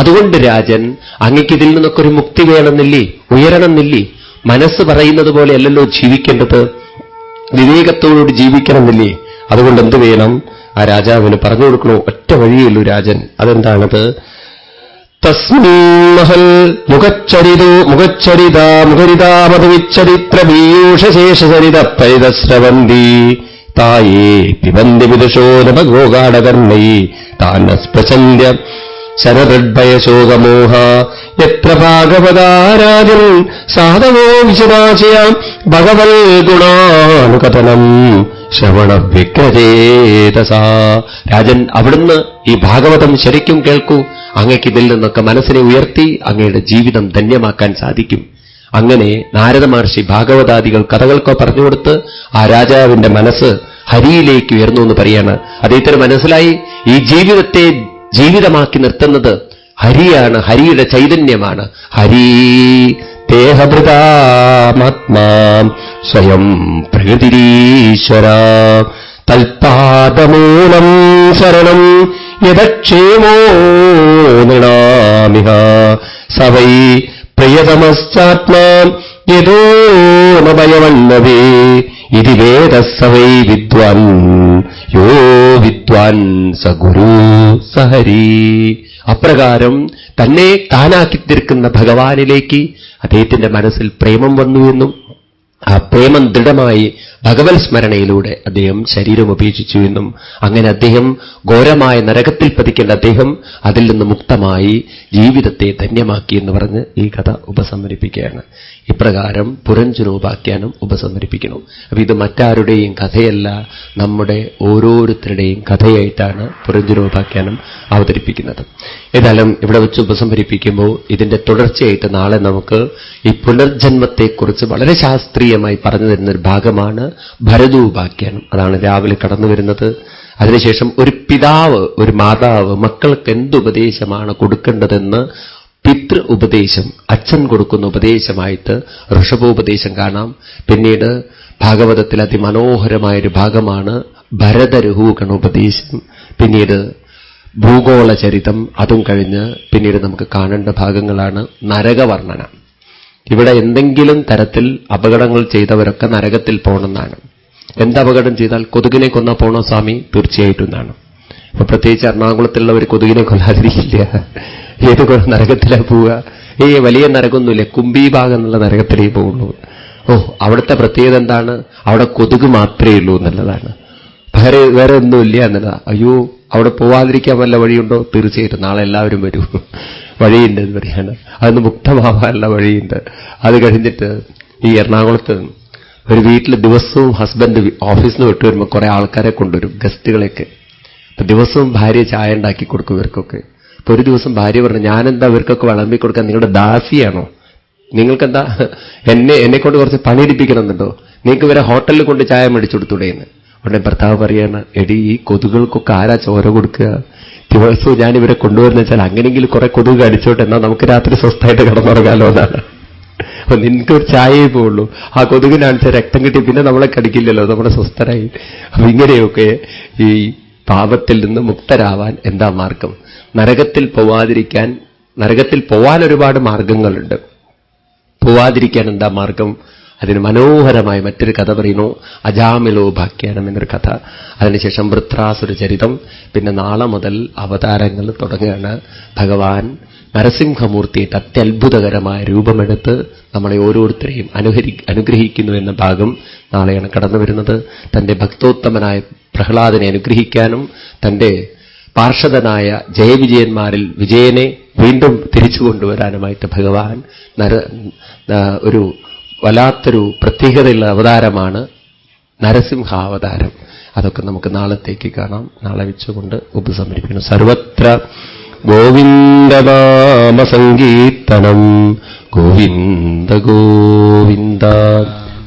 അതുകൊണ്ട് രാജൻ, അങ്ങയ്ക്ക് ഇതിൽ നിന്നൊക്കെ ഒരു മുക്തി വേണമെന്നില്ലേ, ഉയരണമെന്നില്ലേ? മനസ്സ് പറയുന്നത് പോലെ അല്ലല്ലോ ജീവിക്കേണ്ടത്, വിവേകത്തോടുകൂടി ജീവിക്കണമെന്നില്ലേ? അതുകൊണ്ട് എന്ത് വേണം? ആ രാജാവിന് പറഞ്ഞു കൊടുക്കണോ? ഒറ്റ വഴിയുള്ളൂ രാജൻ. അതെന്താണത്? തസ്മീമഹൽ മുഖച്ചരിതാമധുവിച്ചരിത്രപീയൂഷശേഷചരിത പരിതസ്രവന്തി തായേ പിബന്തി വിദുഷോ നഭഗോഗാഢകർണൈ താനസ്പൃശന്യ ശരദൃഡ്ഭയശോകമോഹ യത്ര ഭാഗവതാരാജൻ സാധവോ വിശദാശയാം ഭഗവൽ ഗുണാനുകഥനം ശ്രവണവിഗ്രചേതസാ. രാജൻ, അവിടുന്ന് ഈ ഭാഗവതം ശരിക്കും കേൾക്കൂ. അങ്ങയ്ക്ക് ഇതിൽ നിന്നൊക്കെ മനസ്സിനെ ഉയർത്തി അങ്ങയുടെ ജീവിതം ധന്യമാക്കാൻ സാധിക്കും. അങ്ങനെ നാരദ മഹർഷി ഭാഗവതാദികൾ കഥകൾക്കോ പറഞ്ഞുകൊടുത്ത് ആ രാജാവിന്റെ മനസ്സ് ഹരിയിലേക്ക് ഉയർന്നു എന്ന് പറയാണ്. അദ്ദേഹത്തിന് മനസ്സിലായി ഈ ജീവിതത്തെ ജീവിതമാക്കി നിർത്തുന്നത് ഹരിയാണ്, ഹരിയുടെ ചൈതന്യമാണ്. ഹരി ദേഹഭൃതാത്മാ സ്വയം പ്രകൃതിരീശ്വര തൽപാദമൂലം ശരണം യദക്ഷേമോ നൃണാമിഹ സവൈ പ്രിയതമശ്ചാത്മാ യതോ നഭയമന്നവേ ഇതി വേദസവൈ വിദ്വാൻ യോ വിദ്വാൻ സ ഗുരു സഹരി. അപ്രകാരം തന്നെ താനാക്കിത്തീർക്കുന്ന ഭഗവാനിലേക്ക് അദ്ദേഹത്തിന്റെ മനസ്സിൽ പ്രേമം വന്നുവെന്നും ആ പ്രേമം ദൃഢമായി ഭഗവത് സ്മരണയിലൂടെ അദ്ദേഹം ശരീരം ഉപേക്ഷിച്ചു എന്നും അങ്ങനെ അദ്ദേഹം ഘോരമായ നരകത്തിൽ പതിക്കേണ്ട അദ്ദേഹം അതിൽ നിന്ന് മുക്തമായി ജീവിതത്തെ ധന്യമാക്കി എന്ന് പറഞ്ഞ് ഈ കഥ ഉപസംഹരിപ്പിക്കുകയാണ്. ഇപ്രകാരം പുരഞ്ജനോപാഖ്യാനം ഉപസംഹരിപ്പിക്കണം. അപ്പൊ ഇത് മറ്റാരുടെയും കഥയല്ല, നമ്മുടെ ഓരോരുത്തരുടെയും കഥയായിട്ടാണ് പുരഞ്ജനോപാഖ്യാനം അവതരിപ്പിക്കുന്നത്. ഏതായാലും ഇവിടെ വെച്ച് ഉപസംഹരിപ്പിക്കുമ്പോൾ ഇതിന്റെ തുടർച്ചയായിട്ട് നാളെ നമുക്ക് ഈ പുനർജന്മത്തെക്കുറിച്ച് വളരെ ശാസ്ത്രീയമായി പറഞ്ഞു തരുന്നൊരു ഭാഗമാണ് ഭരതോപാഖ്യാനം. അതാണ് രാവിലെ കടന്നു വരുന്നത്. അതിനുശേഷം ഒരു പിതാവ്, ഒരു മാതാവ് മക്കൾക്ക് എന്തുപദേശമാണ് കൊടുക്കേണ്ടതെന്ന് പിതൃ ഉപദേശം, അച്ഛൻ കൊടുക്കുന്ന ഉപദേശമായിട്ട് ഋഷഭോപദേശം കാണാം. പിന്നീട് ഭാഗവതത്തിൽ അതിമനോഹരമായൊരു ഭാഗമാണ് ഭരതരഹൂഗണോപദേശം. പിന്നീട് ഭൂഗോള ചരിതം, അതും കഴിഞ്ഞ് പിന്നീട് നമുക്ക് കാണേണ്ട ഭാഗങ്ങളാണ് നരകവർണ്ണന. ഇവിടെ എന്തെങ്കിലും തരത്തിൽ അപകടങ്ങൾ ചെയ്തവരൊക്കെ നരകത്തിൽ പോകണമെന്നാണ്. എന്തപകടം ചെയ്താൽ കൊതുകിനെ കൊന്നാ പോണോ സ്വാമി? തീർച്ചയായിട്ടും എന്നാണ്. അപ്പൊ പ്രത്യേകിച്ച് എറണാകുളത്തുള്ളവർ കൊതുകിനെ കൊല്ലാതിരിക്കില്ല. ഏത് നരകത്തിലാ പോവുക? വലിയ നരകമൊന്നുമില്ല, കുംഭീഭാഗം എന്നുള്ള നരകത്തിലേ പോകുള്ളൂ. അവിടുത്തെ പ്രത്യേകത എന്താണ്? അവിടെ കൊതുക് മാത്രമേ ഉള്ളൂ എന്നുള്ളതാണ്. വേറെ ഒന്നുമില്ല എന്നുള്ളതാണ്. അയ്യോ, അവിടെ പോവാതിരിക്കാൻ വല്ല വഴിയുണ്ടോ? തീർച്ചയായിട്ടും നാളെ എല്ലാവരും വരും, വഴിയുണ്ട് എന്ന് പറയാണ്. അതൊന്ന് മുക്തമാവാനുള്ള വഴിയുണ്ട്. അത് കഴിഞ്ഞിട്ട് ഈ എറണാകുളത്ത് ഒരു വീട്ടിൽ ദിവസവും ഹസ്ബൻഡ് ഓഫീസിൽ നിന്ന് വിട്ടു വരുമ്പോൾ കുറെ ആൾക്കാരെ കൊണ്ടുവരും, ഗസ്റ്റുകളെയൊക്കെ. അപ്പൊ ദിവസവും ഭാര്യ ചായ ഉണ്ടാക്കി കൊടുക്കും ഇവർക്കൊക്കെ. അപ്പൊ ഒരു ദിവസം ഭാര്യ പറഞ്ഞു, ഞാനെന്താ ഇവർക്കൊക്കെ വിളമ്പി കൊടുക്കാൻ നിങ്ങളുടെ ദാസിയാണോ? നിങ്ങൾക്കെന്താ എന്നെ കൊണ്ട് കുറച്ച് പണിയെടുപ്പിക്കണമെന്നുണ്ടോ? നിങ്ങൾക്ക് ഇവരെ ഹോട്ടലിൽ കൊണ്ട് ചായ മേടിച്ചു കൊടുത്തൂടെയെന്ന്. ഉടനെ ഭർത്താവ് പറയാണ്, എടി ഈ കൊതുകുകൾക്കൊക്കെ ആരാ ചോര കൊടുക്കുക? ദിവസവും ഞാൻ ഇവരെ കൊണ്ടുവരുന്ന വെച്ചാൽ അങ്ങനെയെങ്കിലും കുറെ കൊതുക് അടിച്ചോട്ടെ, എന്നാൽ നമുക്ക് രാത്രി സ്വസ്ഥമായിട്ട് കിടന്നുറങ്ങാലോ എന്നാണ്. അപ്പൊ നിനക്കൊരു ചായയേ പോവുള്ളൂ, ആ കൊതുകിനാണിച്ച രക്തം കിട്ടി പിന്നെ നമ്മളെ കടിക്കില്ലല്ലോ, നമ്മുടെ സ്വസ്ഥരായി. അപ്പൊ ഇങ്ങനെയൊക്കെ ഈ പാപത്തിൽ നിന്ന് മുക്തരാവാൻ എന്താ മാർഗം? നരകത്തിൽ പോവാൻ ഒരുപാട് മാർഗങ്ങളുണ്ട്. പോവാതിരിക്കാൻ എന്താ മാർഗം? അതിന് മനോഹരമായ മറ്റൊരു കഥ പറയുന്നു, അജാമിലോപാഖ്യാനം എന്നൊരു കഥ. അതിനുശേഷം വൃത്രാസുര ചരിതം. പിന്നെ നാളെ മുതൽ അവതാരങ്ങൾ തുടങ്ങുകയാണ്. ഭഗവാൻ നരസിംഹമൂർത്തിയായിട്ട് അത്യത്ഭുതകരമായ രൂപമെടുത്ത് നമ്മളെ ഓരോരുത്തരെയും അനുഗ്രഹിക്കുന്നു എന്ന ഭാഗം നാളെയാണ് കടന്നു വരുന്നത്. തന്റെ ഭക്തോത്തമനായ പ്രഹ്ലാദനെ അനുഗ്രഹിക്കാനും തന്റെ പാർഷദനായ ജയവിജയന്മാരിൽ വിജയനെ വീണ്ടും തിരിച്ചു കൊണ്ടുവരാനുമായിട്ട് ഭഗവാൻ ഒരു വല്ലാത്തൊരു പ്രത്യേകതയുള്ള അവതാരമാണ് നരസിംഹാവതാരം. അതൊക്കെ നമുക്ക് നാളത്തേക്ക് കാണാം. നാളെ വെച്ചുകൊണ്ട് ഉപസംഹരിക്കുന്നു. സർവത്ര ഗോവിന്ദനാമ സങ്കീർത്തനം. ഗോവിന്ദ ഗോവിന്ദ.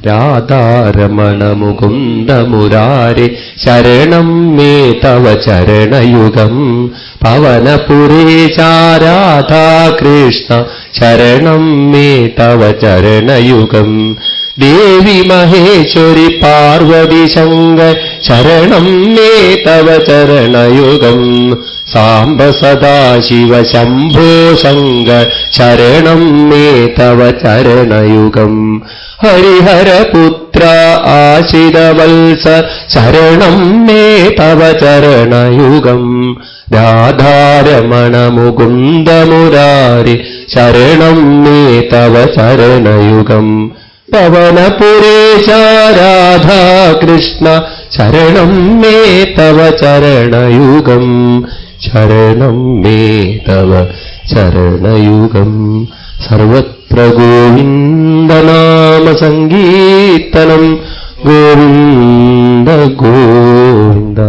രാധാരമണ മുകുന്ദ മുരാരെ ശരണം മേ തവ ചരണയുഗം. പവനപുരേശാ രാധാ കൃഷ്ണ ശരണം മേ തവ ചരണയുഗം. ദേവി മഹേശ്വരി പാർവതി ശങ്കർ ശരണം മേ തവ ചരണയുഗം. സാംബ സദാശിവ ശംഭോ ശങ്കർ ശരണം മേ തവ ചരണയുഗം. ഹരിഹരപുത്ര ആശിതവത്സ ശരണം മേ തവ ചരണയുഗം. രാധാരമണ മുകുന്ദ മുരാരി ശരണം മേ തവ ചരണയുഗം. പവനപുരേശ രാധാ കൃഷ്ണ ശരണം മേ തവ ചരണയുഗം. ശരണം മേ തവ ചരണയുഗം. സർവത്ര ഗോവിന്ദനാമ സങ്കീർത്തനം. ഗോവിന്ദ ഗോവിന്ദ.